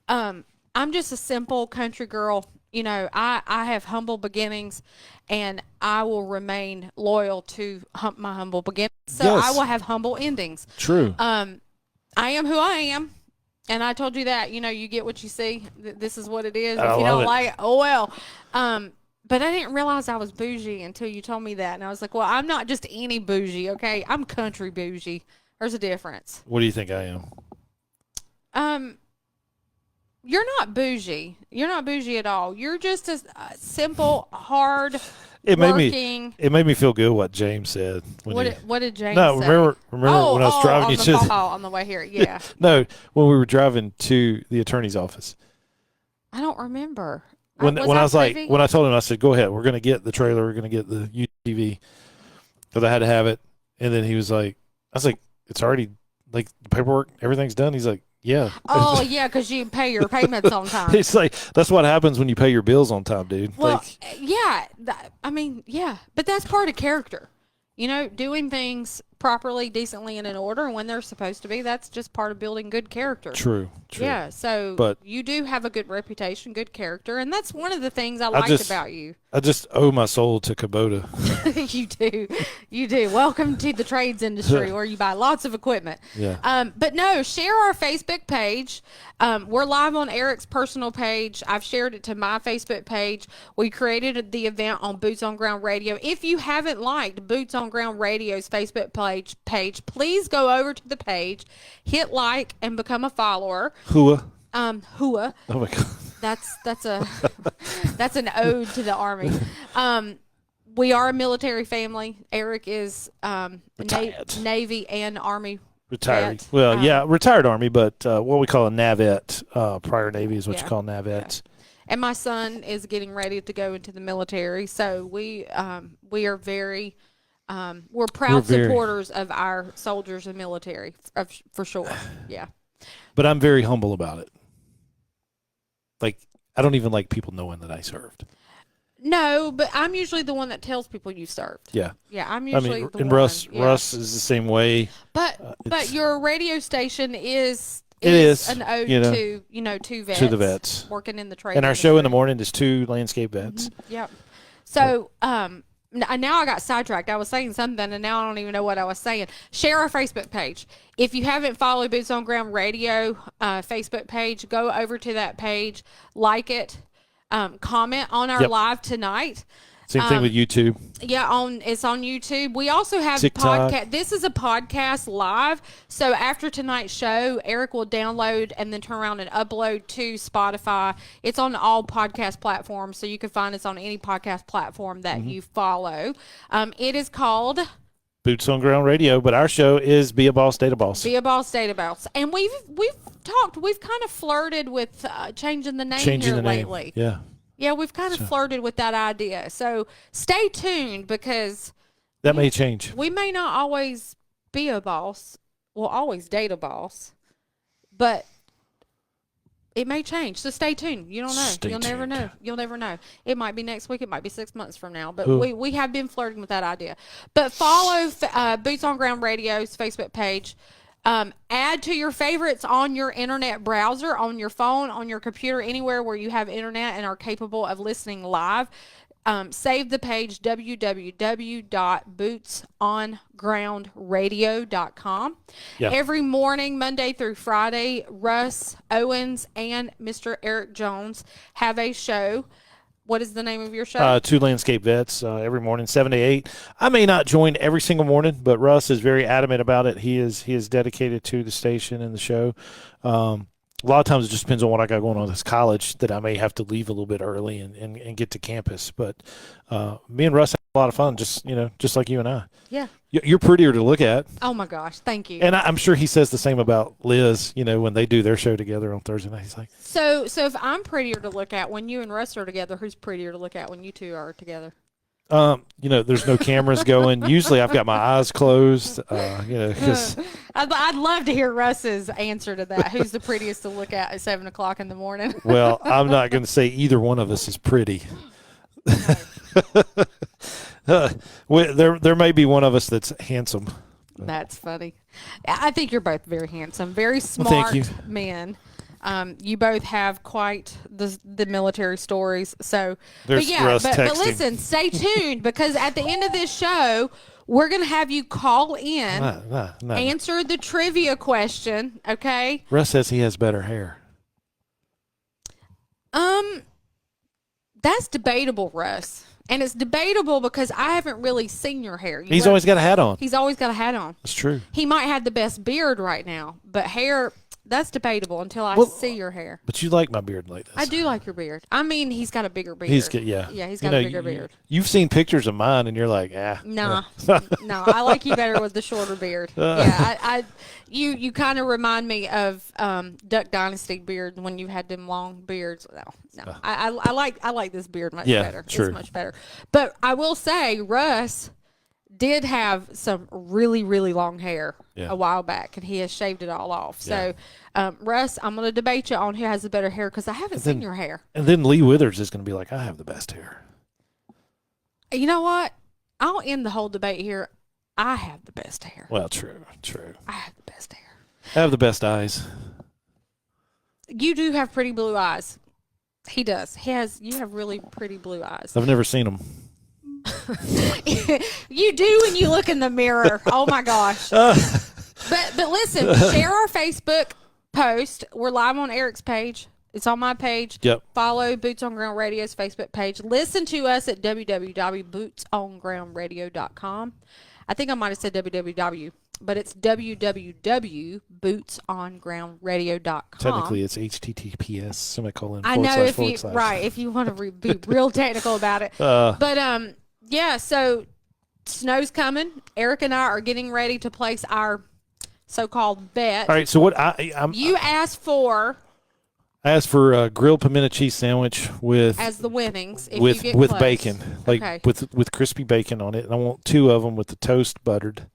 I'm just a simple country girl. You know, I have humble beginnings, and I will remain loyal to my humble beginnings. So Yes. I will have humble endings. True. I am who I am. And I told you that, you know, you get what you see. This is what it is. If you don't like it, oh well. But I didn't realize I was bougie until you told me that. And I was like, well, I'm not just any bougie, okay? I'm country bougie. There's a difference. What do you think I am? You're not bougie. You're not bougie at all. You're just a simple, hard It working. made me feel good what James said. What did James No, say? remember when I was driving you to on the way here. Yeah. No, when we were driving to the attorney's office. I don't remember. When I was privy? like, when I told him, I said, "Go ahead, we're going to get the trailer, we're going to get the UTV," because I had to have it. And then he was like, "I was like, it's already like the paperwork, everything's done." He's like, "Yeah." Oh, yeah, because you pay your payments on time. It's like that's what happens when you pay your bills on time, dude. Well, like, yeah. I mean, yeah. But that's part of character. You know, doing things properly, decently, and in order, and when they're supposed to be. That's just part of building good character. True. Yeah, so But you do have a good reputation, good character, and that's one of the things I liked about you. I just owe my soul to Kubota. You do. Welcome to the trades industry where you buy lots of equipment. Yeah. But no, share our Facebook page. We're live on Eric's personal page. I've shared it to my Facebook page. We created the event on Boots on Ground Radio. If you haven't liked Boots on Ground Radio's Facebook page, please go over to the page, hit like, and become a follower. Hua. Hua. Oh my God. That's an ode to the Army. We are a military family. Eric is Navy and Army. Retired. Vet. Well, retired Army, but what we call a NAVET, prior Navy is what you call NAVETs. Yeah. And my son is getting ready to go into the military, so we are very we're proud supporters of our soldiers and military for sure. Yeah. But I'm very humble about it. Like, I don't even like people knowing that I served. No, but I'm usually the one that tells people you served. Yeah. Yeah, I'm usually the one. Russ Yeah. is the same way. But your radio station is an ode to vets. To the vets. Working in the trade. And our show in the morning is 2 landscape vets. Mm-hmm. Yep. So, now I got sidetracked. I was saying something, and now I don't even know what I was saying. Share our Facebook page. If you haven't followed Boots on Ground Radio Facebook page, go over to that page, like it, comment on our live tonight. Same thing with YouTube. Yeah, it's on YouTube. We also have TikTok. podcast. This is a podcast live. So after tonight's show, Eric will download and then turn around and upload to Spotify. It's on all podcast platforms, so you can find us on any podcast platform that you follow. It is called Boots on Ground Radio, but our show is Be a Boss, Date a Boss. Be a Boss, Date a Boss. And we've kind of flirted with changing the name lately. Yeah. Yeah, we've kind of flirted with that idea. So stay tuned because that may change. We may not always be a boss. We'll always date a boss. But it may change. So stay tuned. You don't know. You'll never know. You'll never know. It might be next week. It might be 6 months from now. But we have been flirting with that idea. But follow Boots on Ground Radio's Facebook page. Add to your favorites on your internet browser, on your phone, on your computer, anywhere where you have internet and are capable of listening live. Save the page www.bootsongroundradio.com. Yeah. Every morning, Monday through Friday, Russ Owens and Mr. Eric Jones have a show. What is the name of your show? 2 landscape vets every morning, 7 to 8. I may not join every single morning, but Russ is very adamant about it. He is dedicated to the station and the show. A lot of times it just depends on what I got going on at this college that I may have to leave a little bit early and get to campus. But me and Russ have a lot of fun, just like you and I. Yeah. You're prettier to look at. Oh, my gosh. Thank you. And I'm sure he says the same about Liz, when they do their show together on Thursday night. He's like, So if I'm prettier to look at when you and Russ are together, who's prettier to look at when you two are together? There's no cameras going. Usually I've got my eyes closed, because I'd love to hear Russ's answer to that. Who's the prettiest to look at 7 o'clock in the morning? Well, I'm not going to say either one of us is pretty. There may be one of us that's handsome. That's funny. I think you're both very handsome, very smart men. You both have quite the military stories. So, but listen, stay tuned because at the end of this show, we're going to have you call in, answer the trivia question. Okay. Russ says he has better hair. That's debatable, Russ. And it's debatable because I haven't really seen your hair. He's always got a hat on. He's always got a hat on. That's true. He might have the best beard right now, but hair, that's debatable until I see your hair. But you like my beard like this. I do like your beard. I mean, he's got a bigger beard. Yeah, he's got a bigger beard. You've seen pictures of mine, and you're like, Nah, no, I like you better with the shorter beard. You kind of remind me of Duck Dynasty beard when you had them long beards. No, I like this beard much better. True. It's much better. But I will say, Russ did have some really, really long hair a while back, and he has shaved it all off. So, Russ, I'm going to debate you on who has the better hair because I haven't seen your hair. And then Lee Withers is going to be like, I have the best hair. You know what? I'll end the whole debate here. I have the best hair. Well, true. I have the best hair. I have the best eyes. You do have pretty blue eyes. He does. You have really pretty blue eyes. I've never seen them. You do when you look in the mirror. Oh my gosh. But listen, share our Facebook post. We're live on Eric's page. It's on my page. Yep. Follow Boots on Ground Radio's Facebook page. Listen to us at www.bootsongroundradio.com. I think I might have said www, but it's www.bootsongroundradio.com. Technically, it's HTTPS semicolon. I know if you / right if you want to be real technical about it. But yeah. So snow's coming. Eric and I are getting ready to place our so-called bet. All right. So what you asked for? I asked for a grilled pimento cheese sandwich with As the winnings, if with you get with close. bacon, like Okay. with crispy bacon on it, and I want 2 of them with the toast buttered.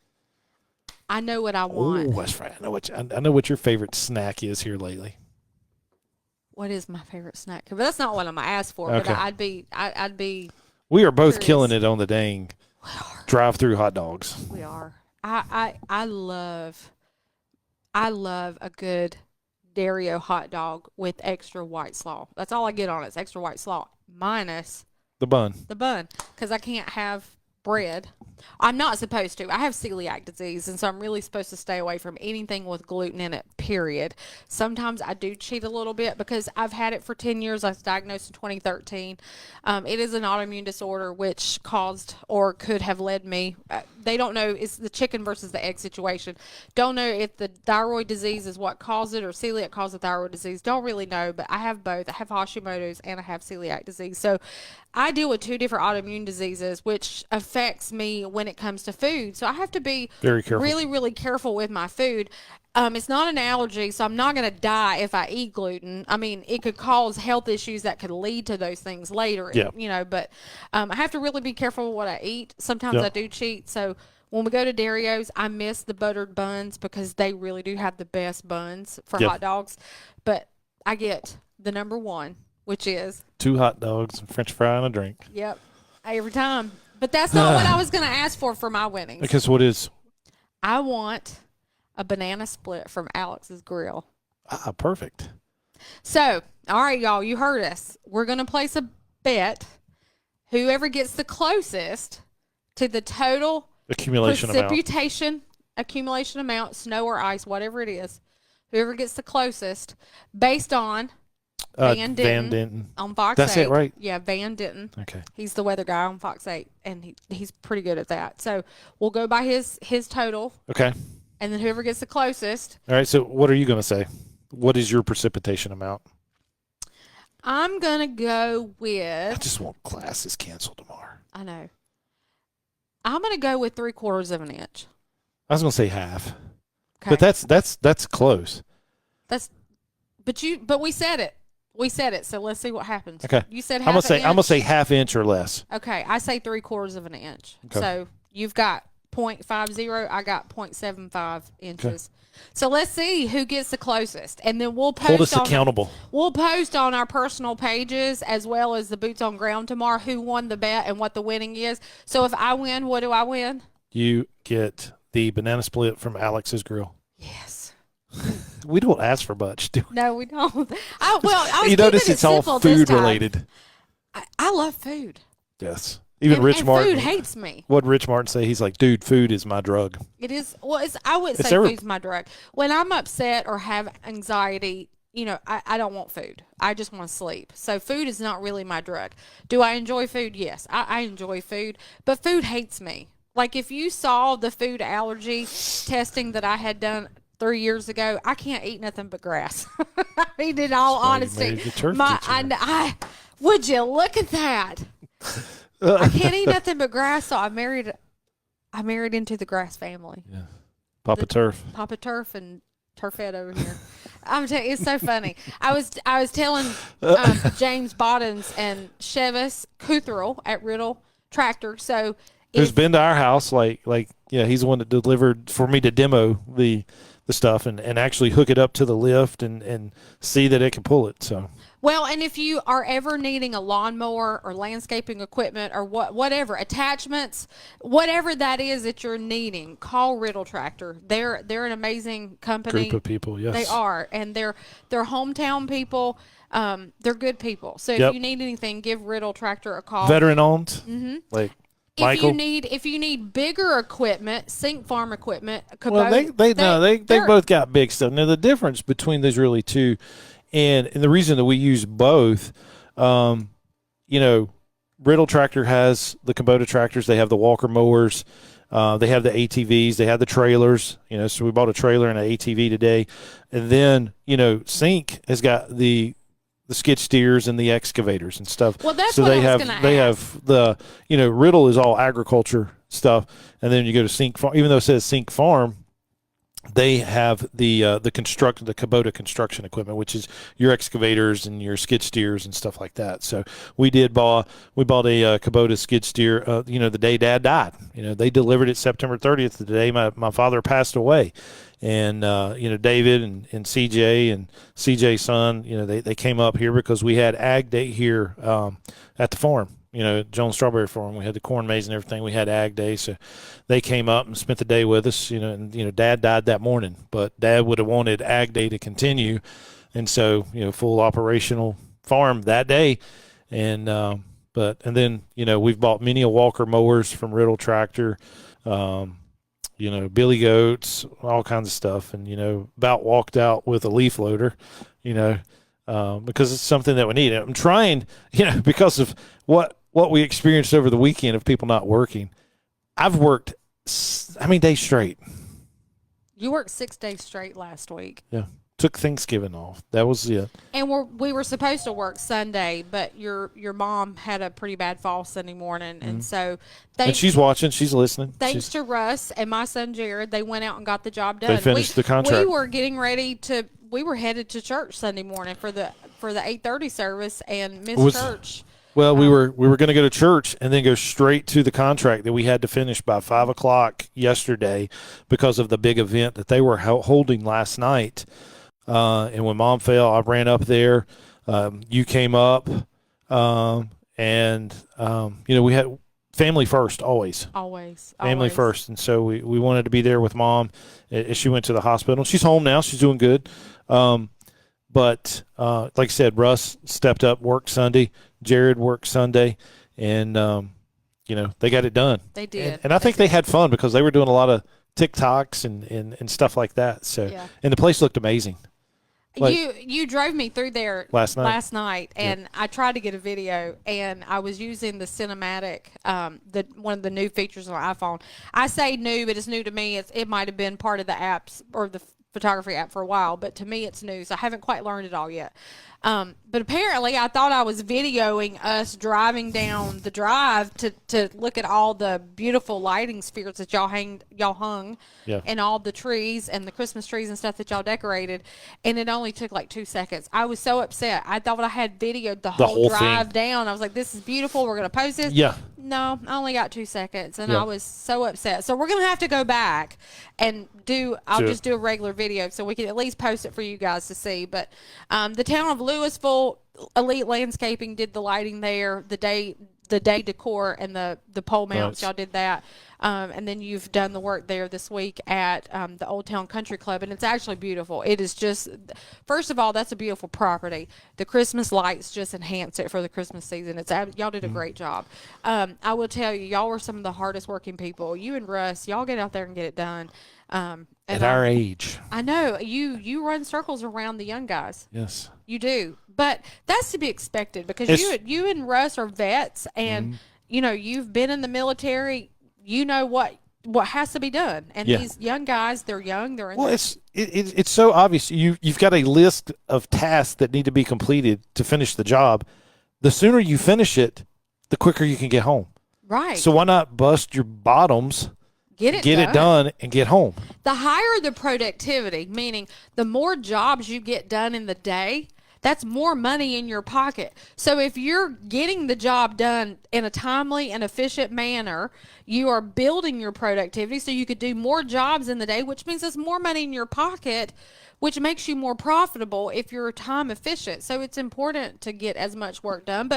I know what I Oh, want. that's right. I know what your favorite snack is here lately. What is my favorite snack? But that's not what I'm gonna ask for. Okay. But I'd be. We are both Curious. killing it on the dang drive-through hot dogs. We are. I love a good Dario hot dog with extra white slaw. That's all I get on it. It's extra white slaw minus The bun. the bun because I can't have bread. I'm not supposed to. I have celiac disease, and so I'm really supposed to stay away from anything with gluten in it, period. Sometimes I do cheat a little bit because I've had it for 10 years. I was diagnosed in 2013. It is an autoimmune disorder which caused or could have led me. They don't know. It's the chicken versus the egg situation. Don't know if the thyroid disease is what caused it or celiac caused the thyroid disease. Don't really know, but I have both. I have Hashimoto's and I have celiac disease. So I deal with 2 different autoimmune diseases, which affects me when it comes to food. So I have to be Very careful. really, really careful with my food. It's not an allergy, so I'm not going to die if I eat gluten. I mean, it could cause health issues that could lead to those things later, Yeah. but I have to really be careful with what I eat. Sometimes Yeah. I do cheat. So when we go to Dario's, I miss the buttered buns because they really do have the best buns for Yeah. hot dogs. But I get the number 1, which is 2 hot dogs, and French fry, and a drink. Yep. Every time. But that's not what I was going to ask for my winnings. Because what is? I want a banana split from Alex's Grill. Perfect. So, all right, y'all, you heard us. We're going to place a bet. Whoever gets the closest to the total Accumulation amount. accumulation amount, snow or ice, whatever it is, whoever gets the closest, based on Van Denton on Fox 8. That's it, right? Yeah, Van Denton. Okay. He's the weather guy on Fox 8, and he's pretty good at that. So we'll go by his total, Okay. and then whoever gets the closest. All right. So what are you going to say? What is your precipitation amount? I'm going to go I with, just want classes canceled tomorrow. I know, I'm going to go with 3/4 of an inch. I was going to say half, Okay. but that's close. But we said it. We said it, so let's see what happens. Okay. You said I'm half gonna an inch. say half inch or less. Okay, I say 3/4 of an inch. Okay. So you've got 0.50, I got 0.75 inches. So let's see who gets the closest, and then we'll post. Hold us accountable. We'll post on our personal pages as well as the Boots on Ground tomorrow who won the bet and what the winning is. So if I win, what do I win? You get the banana split from Alex's Grill. Yes. We don't ask for much, do we? No, we don't. I was You notice keeping it it's all simple this food time. related. I love food. Yes. Even and, Rich and Martin. food hates me. What did Rich Martin say? He's like, dude, food is my drug. It is. Well, I wouldn't It's say every- food's my drug. When I'm upset or have anxiety, I don't want food. I just want to sleep. So food is not really my drug. Do I enjoy food? Yes, I enjoy food, but food hates me. Like if you saw the food allergy testing that I had done 3 years ago, I can't eat nothing but grass. I mean, in all honesty, made the turf kitchen. Would you look at that? I can't eat nothing but grass, so I married into the grass family. Yeah. Papa Turf. Papa Turf and Turfette over here. I'm telling you, it's so funny. I was telling James Boddens and Chevis Cuthrell at Riddle Tractor. So Who's been to our house, he's the one that delivered for me to demo the stuff and actually hook it up to the lift and see that it can pull it. So Well, and if you are ever needing a lawnmower or landscaping equipment or whatever attachments, whatever that is that you're needing, call Riddle Tractor. They're an amazing company. Group of people, yes. They are, and they're hometown people. They're good people. So if Yep. you need anything, give Riddle Tractor a call. Veteran owned. Like Michael. If you need bigger equipment, sink farm equipment, Well, they both got big stuff. Now the difference between those really two, and the reason that we use both, Riddle Tractor has the Kubota tractors. They have the Walker mowers. They have the ATVs. They have the trailers. So we bought a trailer and an ATV today, and then Sync has got the skid steers and the excavators and stuff. Well, that's so what they I was have. gonna They ask. have the Riddle is all agriculture stuff, and then you go to Sync Farm. Even though it says Sync Farm, they have the Kubota construction equipment, which is your excavators and your skid steers and stuff like that. So we bought a Kubota skid steer. The day Dad died. They delivered it September 30th, the day my father passed away. And David and CJ and CJ's son, they came up here because we had Ag Day here at the farm. Jones Strawberry Farm. We had the corn maze and everything. We had Ag Day, so they came up and spent the day with us. And Dad died that morning, but Dad would have wanted Ag Day to continue, and so full operational farm that day. And then we've bought many a Walker mowers from Riddle Tractor. Billy goats, all kinds of stuff, and about walked out with a leaf loader, because it's something that we need. I'm trying, because of what we experienced over the weekend of people not working. I've worked, days straight. You worked 6 days straight last week. Yeah, took Thanksgiving off. That was it. And we were supposed to work Sunday, but your mom had a pretty bad fall Sunday morning, and so And she's watching. She's listening. Thanks to Russ and my son Jared, they went out and got the job done. They finished the contract. We were getting ready to. We were headed to church Sunday morning for the 8:30 service, and missed church. Well, we were going to go to church and then go straight to the contract that we had to finish by 5:00 yesterday because of the big event that they were holding last night. And when Mom fell, I ran up there. You came up, and we had family first always. Always. Family first, and so we wanted to be there with Mom as she went to the hospital. She's home now. She's doing good. But like I said, Russ stepped up, worked Sunday. Jared worked Sunday, and they got it done. They did, and I think they had fun because they were doing a lot of TikToks and stuff like that. So, yeah. And the place looked amazing. You drove me through there last night, and I tried to get a video, and I was using the cinematic, one of the new features on my iPhone. I say new, but it's new to me. It might have been part of the apps or the photography app for a while, but to me it's new, so I haven't quite learned it all yet. But apparently I thought I was videoing us driving down the drive to look at all the beautiful lighting spheres that y'all hung, yeah. and all the trees and the Christmas trees and stuff that y'all decorated, and it only took like 2 seconds. I was so upset. I thought I had videoed the whole drive down. I was like, this is beautiful. We're going to post this. Yeah. No, I only got 2 seconds, and Yeah. I was so upset. So we're going to have to go back and I'll just do a regular video so we can at least post it for you guys to see. But the town of Louisville, Elite Landscaping did the lighting there, the day decor and the pole mounts. Right. Y'all did that. And then you've done the work there this week at the Old Town Country Club, and it's actually beautiful. It is just, first of all, that's a beautiful property. The Christmas lights just enhance it for the Christmas season. Y'all did a great job. I will tell you, y'all were some of the hardest working people. You and Russ, y'all get out there and get it done. At our age. I know you run circles around the young guys. Yes. You do. But that's to be expected because you and Russ are vets, and you've been in the military. You know what has to be done, and these young guys, they're young. They're in. Well, it's so obvious. You've got a list of tasks that need to be completed to finish the job. The sooner you finish it, the quicker you can get home. Right. So why not bust your bottoms? Get it done and get home. The higher the productivity, meaning the more jobs you get done in the day, that's more money in your pocket. So if you're getting the job done in a timely and efficient manner, you are building your productivity so you could do more jobs in the day, which means there's more money in your pocket, which makes you more profitable if you're time efficient. So it's important to get as much work done,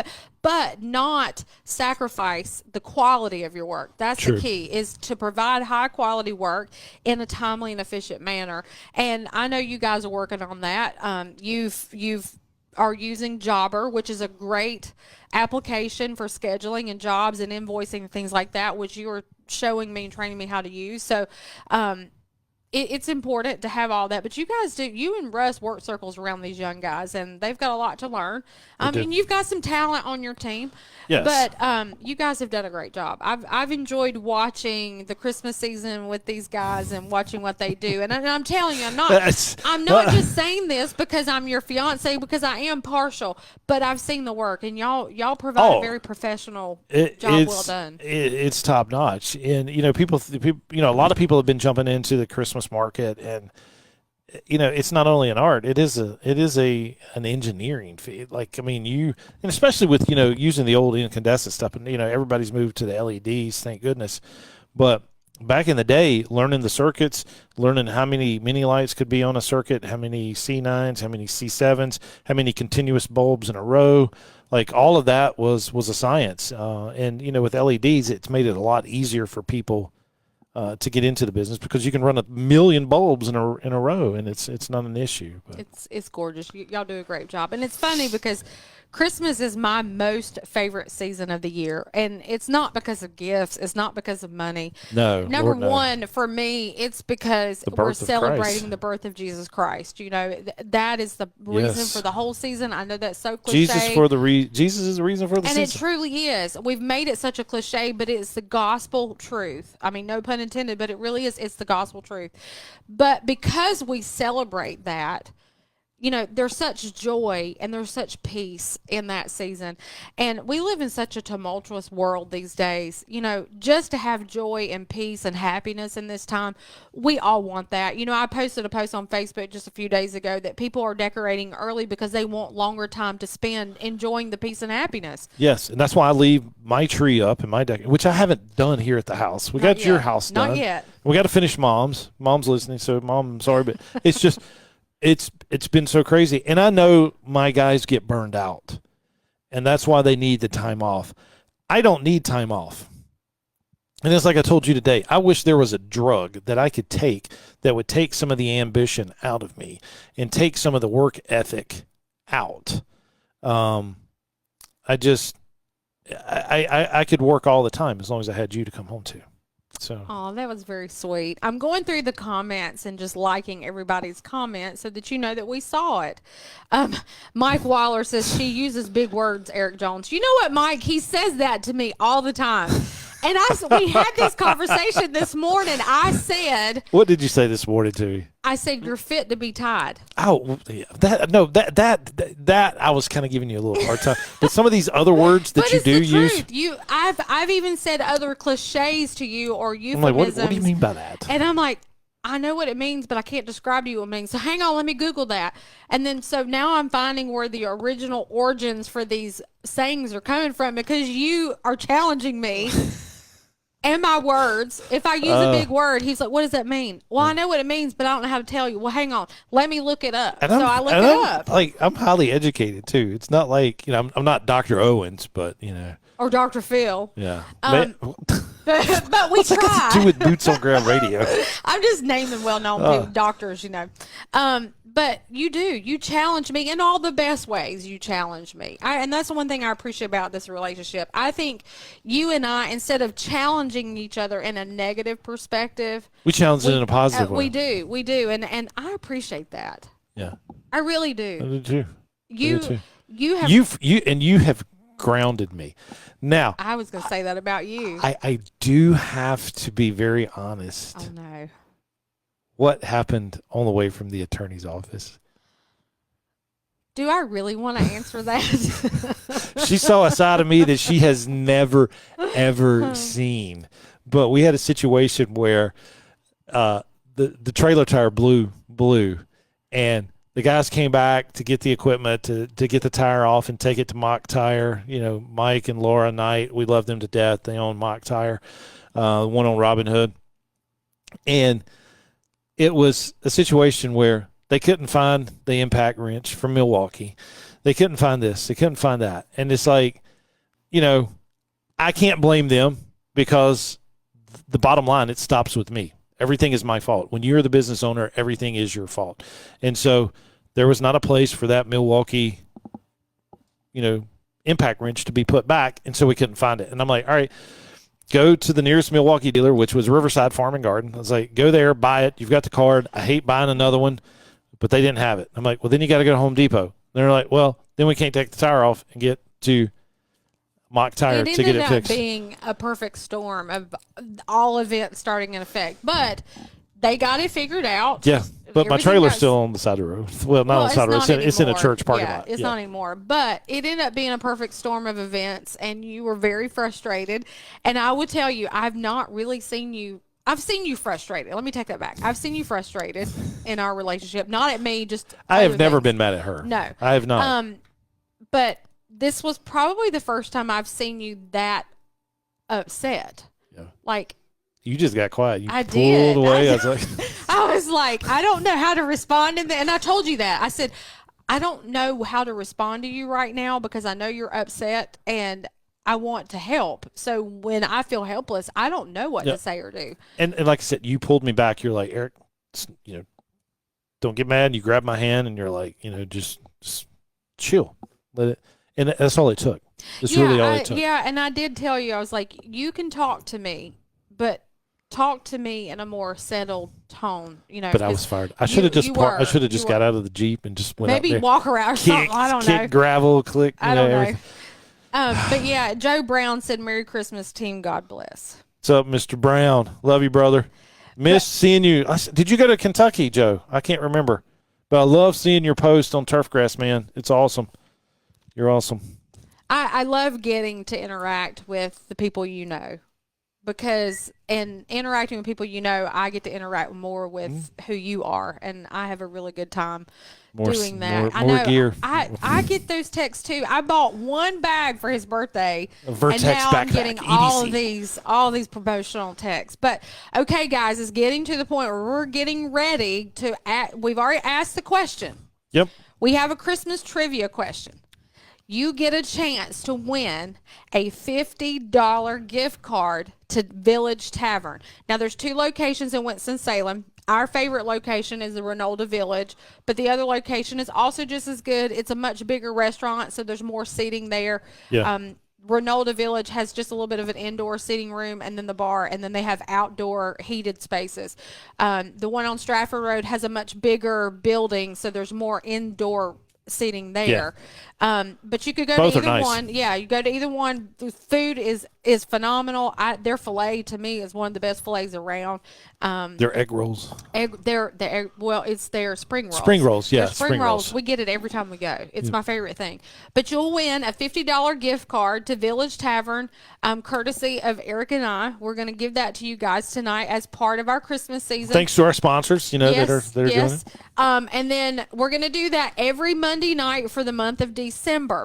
but not sacrifice the quality of your work. That's True. the key, is to provide high quality work in a timely and efficient manner. And I know you guys are working on that. You've are using Jobber, which is a great application for scheduling and jobs and invoicing and things like that, which you were showing me and training me how to use. So it's important to have all that. But you guys you and Russ work circles around these young guys, and they've got a lot to learn. And you've got some talent on your team. Yes. But you guys have done a great job. I've enjoyed watching the Christmas season with these guys and watching what they do. And I'm telling you, I'm not just saying this because I'm your fiance, because I am partial, but I've seen the work, and y'all provide a very professional job, well done. It's top notch. And people, a lot of people have been jumping into the Christmas market, and it's not only an art, it is an engineering feat. Like, I mean, and especially with using the old incandescent stuff, and everybody's moved to the LEDs, thank goodness. But back in the day, learning the circuits, learning how many mini lights could be on a circuit, how many C9s, how many C7s, how many continuous bulbs in a row, like all of that was a science. And with LEDs, it's made it a lot easier for people to get into the business, because you can run 1,000,000 bulbs in a row, and it's not an issue. But. It's gorgeous. Y'all do a great job, and it's funny because Christmas is my most favorite season of the year, and it's not because of gifts. It's not because of money. No. Number one, for me, it's because we're celebrating the birth of Jesus Christ. That is the reason for the whole season. I know that's so cliche. Jesus is the reason for the season. And it truly is. We've made it such a cliche, but it's the gospel truth. I mean, no pun intended, but it really is. It's the gospel truth. But because we celebrate that, there's such joy and there's such peace in that season. And we live in such a tumultuous world these days. Just to have joy and peace and happiness in this time, we all want that. I posted a post on Facebook just a few days ago that people are decorating early because they want longer time to spend enjoying the peace and happiness. Yes, and that's why I leave my tree up in my deck, which I haven't done here at the house. We got your house done. Not yet. We got to finish Mom's. Mom's listening, so Mom, I'm sorry, but it's just it's been so crazy. And I know my guys get burned out, and that's why they need the time off. I don't need time off. And it's like I told you today, I wish there was a drug that I could take that would take some of the ambition out of me and take some of the work ethic out. I could work all the time as long as I had you to come home to. So. Oh, that was very sweet. I'm going through the comments and just liking everybody's comments so that you know that we saw it. Mike Waller says she uses big words, Eric Jones. You know what, Mike? He says that to me all the time. And we had this conversation this morning. I said, what did you say this morning to me? I said, you're fit to be tied. Oh, that I was kind of giving you a little hard time. But some of these other words that you do use. I've even said other cliches to you or euphemisms. I'm like, what do you mean by that? And I'm like, I know what it means, but I can't describe to you what it means. So hang on, let me Google that. And then so now I'm finding where the original origins for these sayings are coming from, because you are challenging me. And my words, if I use a big word, he's like, what does that mean? Well, I know what it means, but I don't know how to tell you. Well, hang on. Let me look it up. So I look it up. Like, I'm highly educated, too. It's not like, I'm not Dr. Owens, but, Or Dr. Phil. Yeah. But we What's try. that got to do with Boots on Ground Radio? I'm just naming well-known doctors, But you challenge me in all the best ways. You challenge me. And that's the one thing I appreciate about this relationship. I think you and I, instead of challenging each other in a negative perspective, we challenge it in a positive way. We do. And I appreciate that. Yeah. I really do. I do too. You have grounded me. Now, I was going to say that about you. I do have to be very honest. Oh, no. What happened on the way from the attorney's office? Do I really want to answer that? She saw a side of me that she has never, ever seen. But we had a situation where the trailer tire blew, and the guys came back to get the equipment to get the tire off and take it to Mock Tire. Mike and Laura Knight, we love them to death. They own Mock Tire, one on Robin Hood. And it was a situation where They couldn't find the impact wrench from Milwaukee. They couldn't find this. They couldn't find that. And it's like, I can't blame them because the bottom line, it stops with me. Everything is my fault. When you're the business owner, everything is your fault. And so there was not a place for that Milwaukee, impact wrench to be put back, and so we couldn't find it. And I'm like, all right, go to the nearest Milwaukee dealer, which was Riverside Farm and Garden. I was like, go there, buy it. You've got the card. I hate buying another one, but they didn't have it. I'm like, well, then you got to go to Home Depot. And they're like, well, then we can't take the tire off and get to Mock Tire to get it fixed. It ended up being a perfect storm of all events starting in effect, but they got it figured out. Yeah, but my trailer's still on the side of the road. Well, not on the side of the road. It's in a church parking lot. It's not anymore. But it ended up being a perfect storm of events, and you were very frustrated. And I would tell you, I've not really seen you. I've seen you frustrated. Let me take that back. I've seen you frustrated in our relationship. Not at me, just I have never been mad at her. No. I have not. But this was probably the first time I've seen you that upset. Yeah. Like, you just got quiet. You I pulled did. away. I was like, I was like, I don't know how to respond to that. And I told you that. I said, I don't know how to respond to you right now because I know you're upset and I want to help. So when I feel helpless, I don't know what to say or do. And like I said, you pulled me back. You're like, Eric, don't get mad. You grabbed my hand and you're like, just chill. Let it. And that's all it took. That's really all it took. Yeah, and I did tell you, I was like, you can talk to me, but talk to me in a more settled tone, But I was fired. I should have just I should have just got out of the Jeep and just went out there. Walk around or something. I don't know. Kick gravel, click. I don't know. But yeah, Joe Brown said, "Merry Christmas, team. God bless." What's up, Mr. Brown? Love you, brother. Miss seeing you. Did you go to Kentucky, Joe? I can't remember, but I love seeing your post on Turfgrass, man. It's awesome. You're awesome. I love getting to interact with the people because in interacting with people I get to interact more with who you are, and I have a really good time doing that. More gear. I get those texts too. I bought one bag for his birthday, and now I'm getting all these promotional texts. But okay, guys, it's getting to the point where we're getting ready to. We've already asked the question. Yep. We have a Christmas trivia question. You get a chance to win a $50 gift card to Village Tavern. Now, there's 2 locations in Winston-Salem. Our favorite location is the Renolda Village, but the other location is also just as good. It's a much bigger restaurant, so there's more seating there. Yeah. Renolda Village has just a little bit of an indoor seating room and then the bar, and then they have outdoor heated spaces. The one on Stratford Road has a much bigger building, so there's more indoor seating there. But you could go Both to either nice. one. Yeah, you go to either one. The food is phenomenal. Their filet to me is one of the best fillets around. Their egg rolls. It's their spring rolls. Spring rolls, yeah. Their spring rolls. We get it every time we go. It's my favorite thing. But you'll win a $50 gift card to Village Tavern, courtesy of Eric and I. We're going to give that to you guys tonight as part of our Christmas season. Thanks to our sponsors, that are doing it. And then we're going to do that every Monday night for the month of December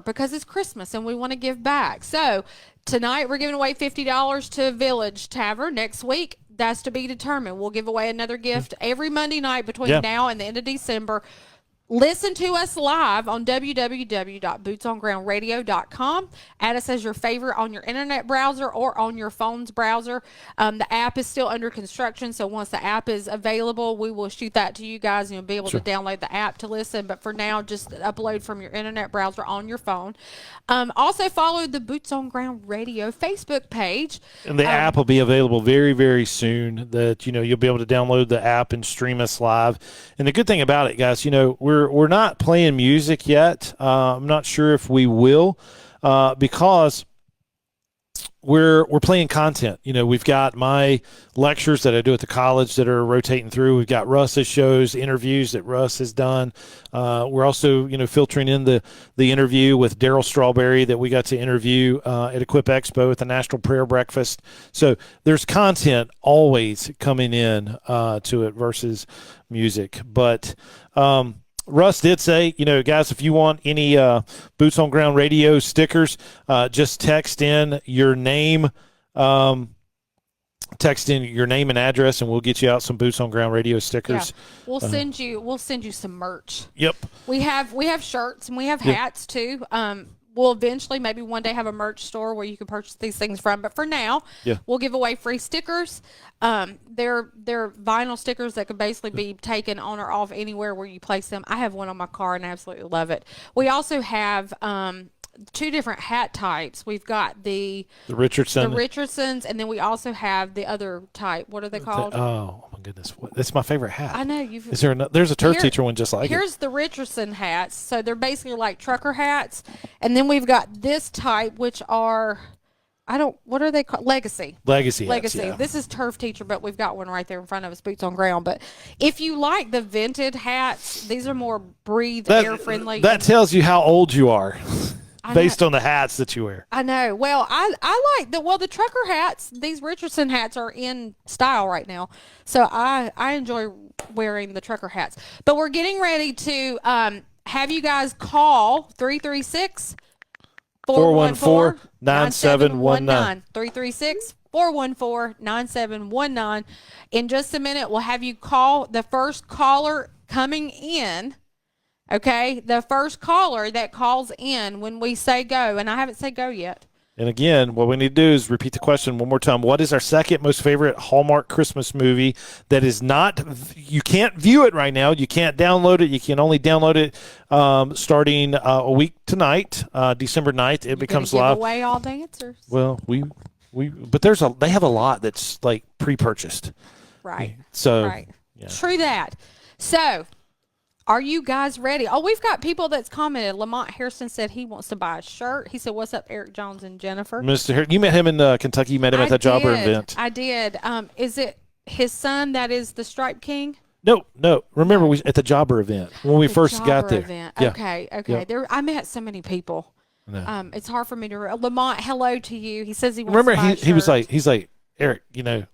because it's Christmas and we want to give back. So tonight we're giving away $50 to Village Tavern. Next week, that's to be determined. We'll give away another gift every Monday night between now and the end of December. Listen to us live on www.bootsongroundradio.com. Add us as your favorite on your internet browser or on your phone's browser. The app is still under construction, so once the app is available, we will shoot that to you guys, and you'll be able to download the app to listen. But for now, just upload from your internet browser on your phone. Also, follow the Boots on Ground Radio Facebook page. And the app will be available very, very soon. That you'll be able to download the app and stream us live. And the good thing about it, guys, we're not playing music yet. I'm not sure if we will because we're playing content. We've got my lectures that I do at the college that are rotating through. We've got Russ's shows, interviews that Russ has done. We're also, filtering in the interview with Daryl Strawberry that we got to interview at Equip Expo at the National Prayer Breakfast. So there's content always coming in to it versus music. But Russ did say, guys, if you want any Boots on Ground Radio stickers, just text in your name text in your name and address, and we'll get you out some Boots on Ground radio stickers. Yeah. We'll send you some merch. Yep. We have shirts and we have hats too. We'll eventually maybe one day have a merch store where you can purchase these things from. But for now, we'll give away free stickers. They're vinyl stickers that could basically be taken on or off anywhere where you place them. I have one on my car and I absolutely love it. We also have two different hat types. We've got the Richardsons, and then we also have the other type. What are they called? Oh my goodness, that's my favorite hat. I know there's a turf teacher one just like here's the Richardson hats. So they're basically like trucker hats, and then we've got this type, which are what are they called? Legacy. Legacy hats, yeah. This is turf teacher, but we've got one right there in front of us, Boots on Ground. But if you like the vented hats, these are more air friendly. That tells you how old you are. Based on the hats that you wear. I know. Well, I like the trucker hats. These Richardson hats are in style right now. So I enjoy wearing the trucker hats. But we're getting ready to have you guys call 336-414-9719. 336-414-9719. In just a minute, we'll have you call the first caller coming in. Okay, the first caller that calls in when we say go, and I haven't said go yet. And again, what we need to do is repeat the question one more time. What is our second most favorite Hallmark Christmas movie that is not – you can't view it right now. You can't download it. You can only download it starting a week tonight, December 9th. It becomes live. Give away all the answers. Well, but they have a lot that's like pre-purchased. Right. So right. Yeah. True that. So – are you guys ready? Oh, we've got people that's commented. Lamont Harrison said he wants to buy a shirt. He said, "What's up, Eric Jones and Jennifer?" Mr. Harrison, you met him in Kentucky. You met him at the Jobber event. I did. Is it his son that is the Stripe King? No. Remember, we at the Jobber event when we first got there. Event. Yeah. Okay. Yeah. I met so many people. No. It's hard for me to. Lamont, hello to you. He says he wants to buy a shirt. He was like, Eric,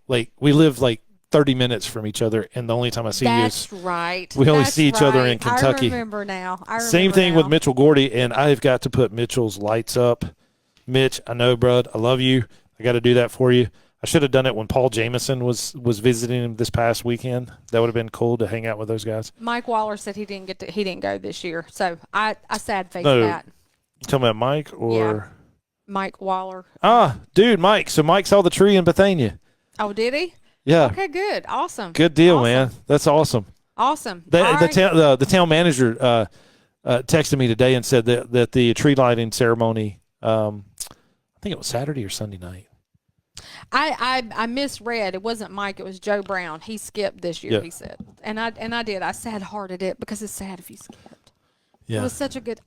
like we live like 30 minutes from each other, and the only time I see you is right. We only see each other in Kentucky. I remember now. Same thing with Mitchell Gordy, and I've got to put Mitchell's lights up. Mitch, I know, bud, I love you. I got to do that for you. I should have done it when Paul Jameson was visiting him this past weekend. That would have been cool to hang out with those guys. Mike Waller said he didn't go this year, so I sad face that. You talking about Mike or Mike Waller? Dude, Mike. So Mike saw the tree in Bethania. Oh, did he? Yeah. Okay, good. Awesome. Good deal, man. That's awesome. Awesome. The town manager texted me today and said that the tree lighting ceremony, I think it was Saturday or Sunday night. I misread. It wasn't Mike. It was Joe Brown. He skipped this year, he said. And I did. I sad-hearted it because it's sad if you skipped. Yeah. It was such a good.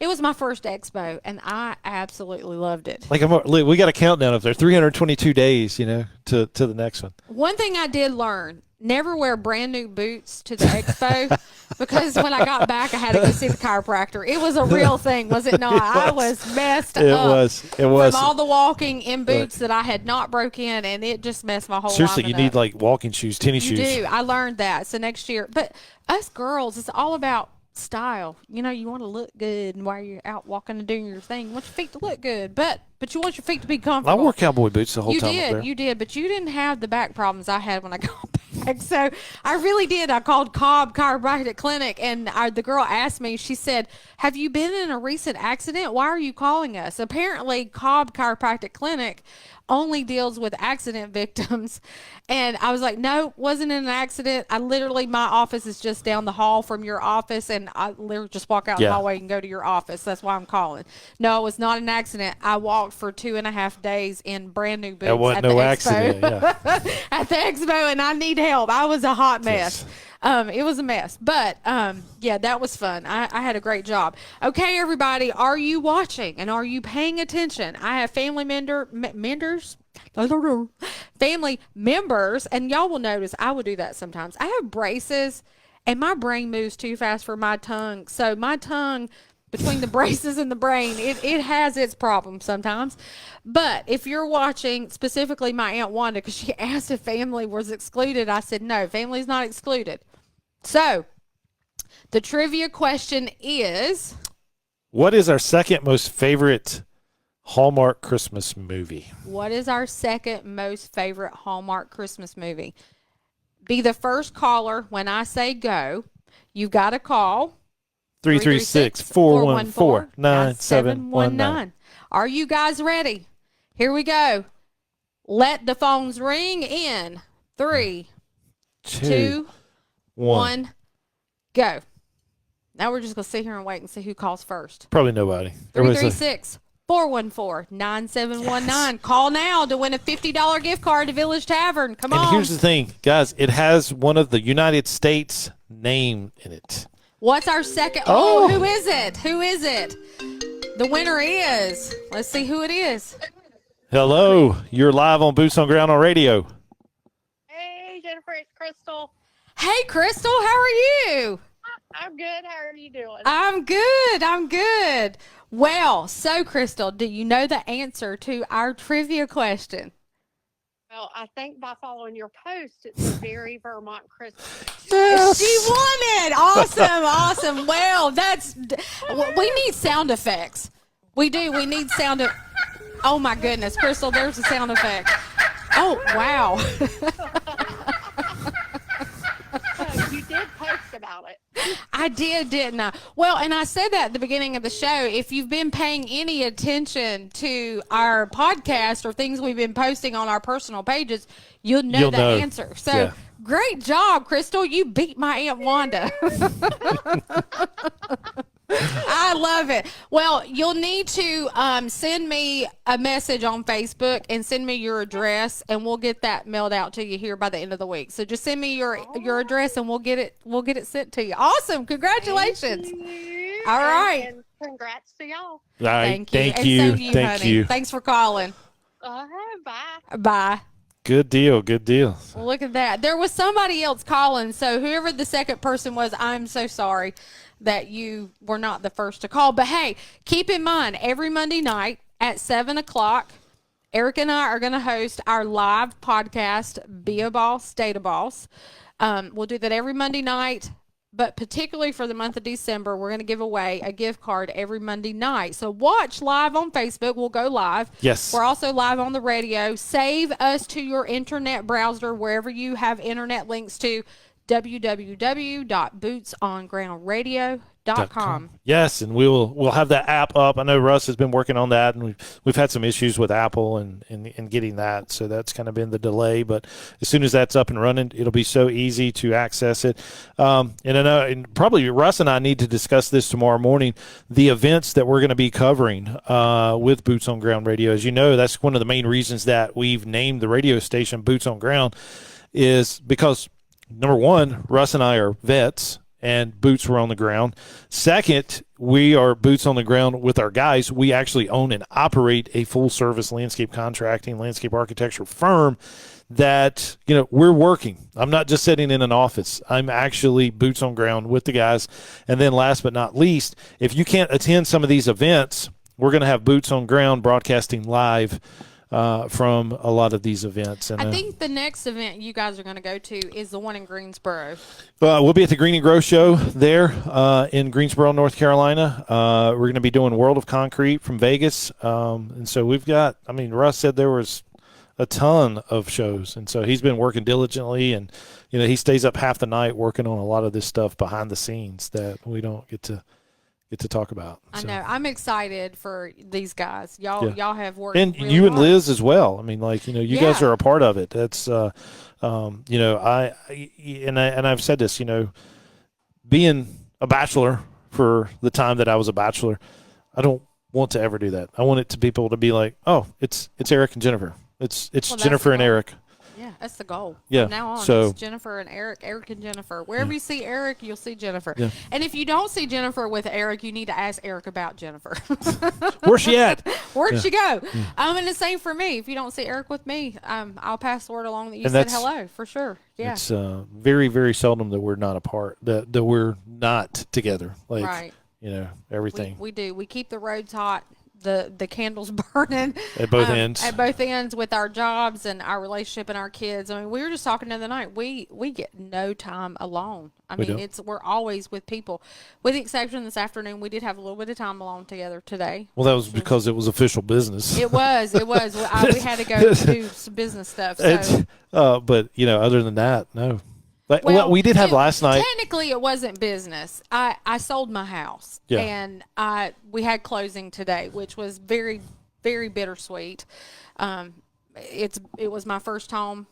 It was my first expo, and I absolutely loved it. Like we got a countdown up there, 322 days, to the next one. One thing I did learn: never wear brand new boots to the expo, because when I got back, I had to go see the chiropractor. It was a real thing, was it not? I was messed up. It was from all the walking in boots that I had not broke in, and it just messed my whole. Seriously, you need like walking shoes, tennis shoes. You do. I learned that. So next year, but us girls, it's all about style. You want to look good while you're out walking and doing your thing. You want your feet to look good, but you want your feet to be comfortable. I wore cowboy boots the whole time. You did, but you didn't have the back problems I had when I got back. So I really did. I called Cobb Chiropractic Clinic, and the girl asked me, she said, "Have you been in a recent accident? Why are you calling us?" Apparently, Cobb Chiropractic Clinic only deals with accident victims. And I was like, no, wasn't in an accident. My office is just down the hall from your office, and I literally just walk out the hallway and go to your office. That's why I'm calling. No, it was not an accident. I walked for 2.5 days in brand new boots. That wasn't no accident, at the expo, and I need help. I was a hot mess. Yes. It was a mess, but that was fun. I had a great job. Okay, everybody, are you watching and are you paying attention? I have family members, and y'all will notice I will do that sometimes. I have braces, and my brain moves too fast for my tongue. So my tongue, between the braces and the brain, it has its problems sometimes. But if you're watching, specifically my Aunt Wanda, because she asked if family was excluded, I said no, family's not excluded. So the trivia question is, what is our second most favorite Hallmark Christmas movie. What is our second most favorite Hallmark Christmas movie? Be the first caller when I say go. You've got to call 336-414-9719. Are you guys ready? Here we go. Let the phones ring in 3, 2, 1, go. Now we're just going to sit here and wait and see who calls first. Probably nobody. 336-414-9719. Yes. Call now to win a $50 gift card to Village Tavern. Come on. And here's the thing, guys. It has one of the United States name in it. What's our second? Oh, who is it? Who is it? The winner is. Let's see who it is. Hello. You're live on Boots on Ground on radio. Hey, Jennifer, it's Crystal. Hey, Crystal. How are you? I'm good. How are you doing? I'm good. I'm good. Well, so, Crystal, do you know the answer to our trivia question? Well, I think by following your post, it's a very Vermont Christmas. Yes. She won it. Awesome. Awesome. Well, we need sound effects. We do. We need sound. Oh, my goodness. Crystal, there's a sound effect. Oh, wow. You did post about it. I did, didn't I? Well, and I said that at the beginning of the show. If you've been paying any attention to our podcast or things we've been posting on our personal pages, you'll know the answer. So Great job, Crystal. You beat my Aunt Wanda. I love it. Well, you'll need to send me a message on Facebook and send me your address, and we'll get that mailed out to you here by the end of the week. So just send me your address, and we'll get it sent to you. Awesome! Congratulations. All right. And congrats to y'all. All right. Thank you. And so do you, Thank honey. you. Thanks for calling. Bye. Bye. Good deal. Good deal. Well, look at that. There was somebody else calling, so whoever the second person was, I'm so sorry that you were not the first to call. But hey, keep in mind, every Monday night at 7 o'clock, Eric and I are going to host our live podcast, Be a Boss, State a Boss. We'll do that every Monday night, but particularly for the month of December, we're going to give away a gift card every Monday night. So watch live on Facebook. We'll go live. Yes. We're also live on the radio. Save us to your internet browser, wherever you have internet links to, www.bootsongroundradio.com. Yes, and we'll have that app up. I know Russ has been working on that, and we've had some issues with Apple and getting that, so that's kind of been the delay. But as soon as that's up and running, it'll be so easy to access it. And I know, and probably Russ and I need to discuss this tomorrow morning. The events that we're going to be covering with Boots on Ground Radio, as you know, that's one of the main reasons that we've named the radio station Boots on Ground, is because number one, Russ and I are vets, and boots were on the ground. Second, we are boots on the ground with our guys. We actually own and operate a full-service landscape contracting, landscape architecture firm that, we're working. I'm not just sitting in an office. I'm actually boots on ground with the guys. And then last but not least, if you can't attend some of these events, we're going to have boots on ground broadcasting live from a lot of these events. And I think the next event you guys are going to go to is the one in Greensboro. We'll be at the Green and Grow Show there in Greensboro, North Carolina. We're going to be doing World of Concrete from Vegas. And so we've got, Russ said there was a ton of shows. And so he's been working diligently, and, he stays up half the night working on a lot of this stuff behind the scenes that we don't get to talk about. I know. I'm excited for these guys. Y'all have worked and really you hard. and Liz as well. You guys are a part of it. That's I've said this, being a bachelor for the time that I was a bachelor, I don't want to ever do that. I want it to people to be like, oh, it's Eric and Jennifer. It's Jennifer and Eric. Yeah, that's the goal. Yeah. From now on, So, it's Jennifer and Eric, Eric and Jennifer. Wherever you see Eric, you'll see Jennifer. Yeah. And if you don't see Jennifer with Eric, you need to ask Eric about Jennifer. Where's she at? Where'd she go? And the same for me. If you don't see Eric with me, I'll pass the word along that you And said that's- hello, for sure. Yeah. It's very, very seldom that we're not apart, that we're not together. Like, Right. everything. We do. We keep the roads hot. the candles burning At both ends. At both ends with our jobs and our relationship and our kids. I mean, we were just talking the other night. We get no time alone. I mean, we're always with people. With the exception this afternoon, we did have a little bit of time alone together today. Well, that was because it was official business. It was. We had to go do some business stuff. So. But other than that, no. Well, we did have last night. Technically, it wasn't business. I sold my house, and we had closing today, which was very, very bittersweet. It was my first home.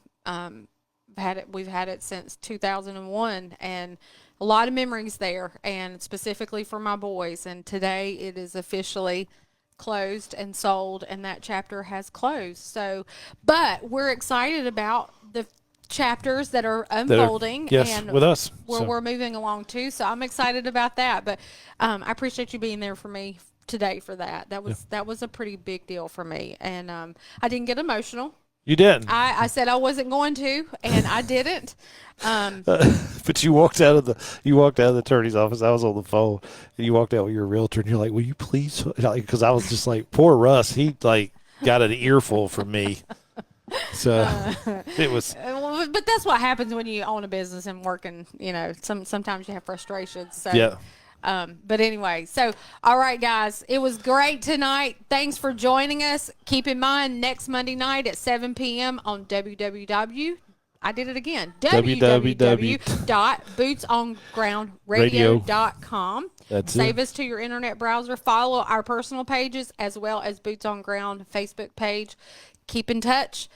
We've had it since 2001, and a lot of memories there, and specifically for my boys. And today, it is officially closed and sold, and that chapter has closed. So, but we're excited about the chapters that are unfolding and with us where we're moving along too, so I'm excited about that. But I appreciate you being there for me today for that. That was a pretty big deal for me, and I didn't get emotional. You didn't. I said I wasn't going to, and I didn't. But you walked out of the attorney's office. I was on the phone, and you walked out with your realtor, and you're like, "Will you please?" Because I was just like, "Poor Russ, he got an earful from me." So it was. But that's what happens when you own a business and working. Sometimes you have frustrations. So. Yeah. But anyway, so all right, guys, it was great tonight. Thanks for joining us. Keep in mind, next Monday night at 7 p.m. on www.bootsongroundradio.com. Save us to your internet browser. Follow our personal pages as well as Boots on Ground Facebook page. Keep in touch.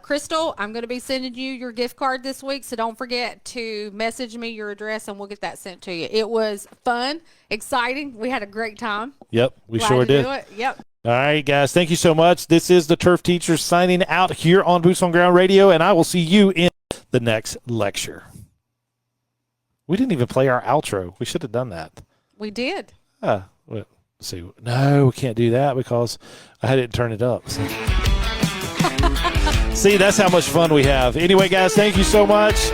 Crystal, I'm going to be sending you your gift card this week, so don't forget to message me your address, and we'll get that sent to you. It was fun, exciting. We had a great time. Yep, we Glad sure to did. do it. Yep. All right, guys, thank you so much. This is the Turf Teachers signing out here on Boots on Ground Radio, and I will see you in the next lecture. We didn't even play our outro. We should have done that. We did. Let's see. No, we can't do that because I had it turn it up. So. See, that's how much fun we have. Anyway, guys, thank you so much.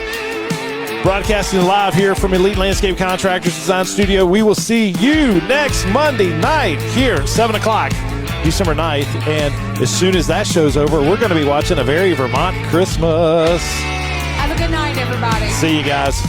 Broadcasting live here from Elite Landscape Contractors Design Studio. We will see you next Monday night here, 7 o'clock, December 9th. And as soon as that show's over, we're going to be watching A Very Vermont Christmas. Have a good night, everybody. See you guys.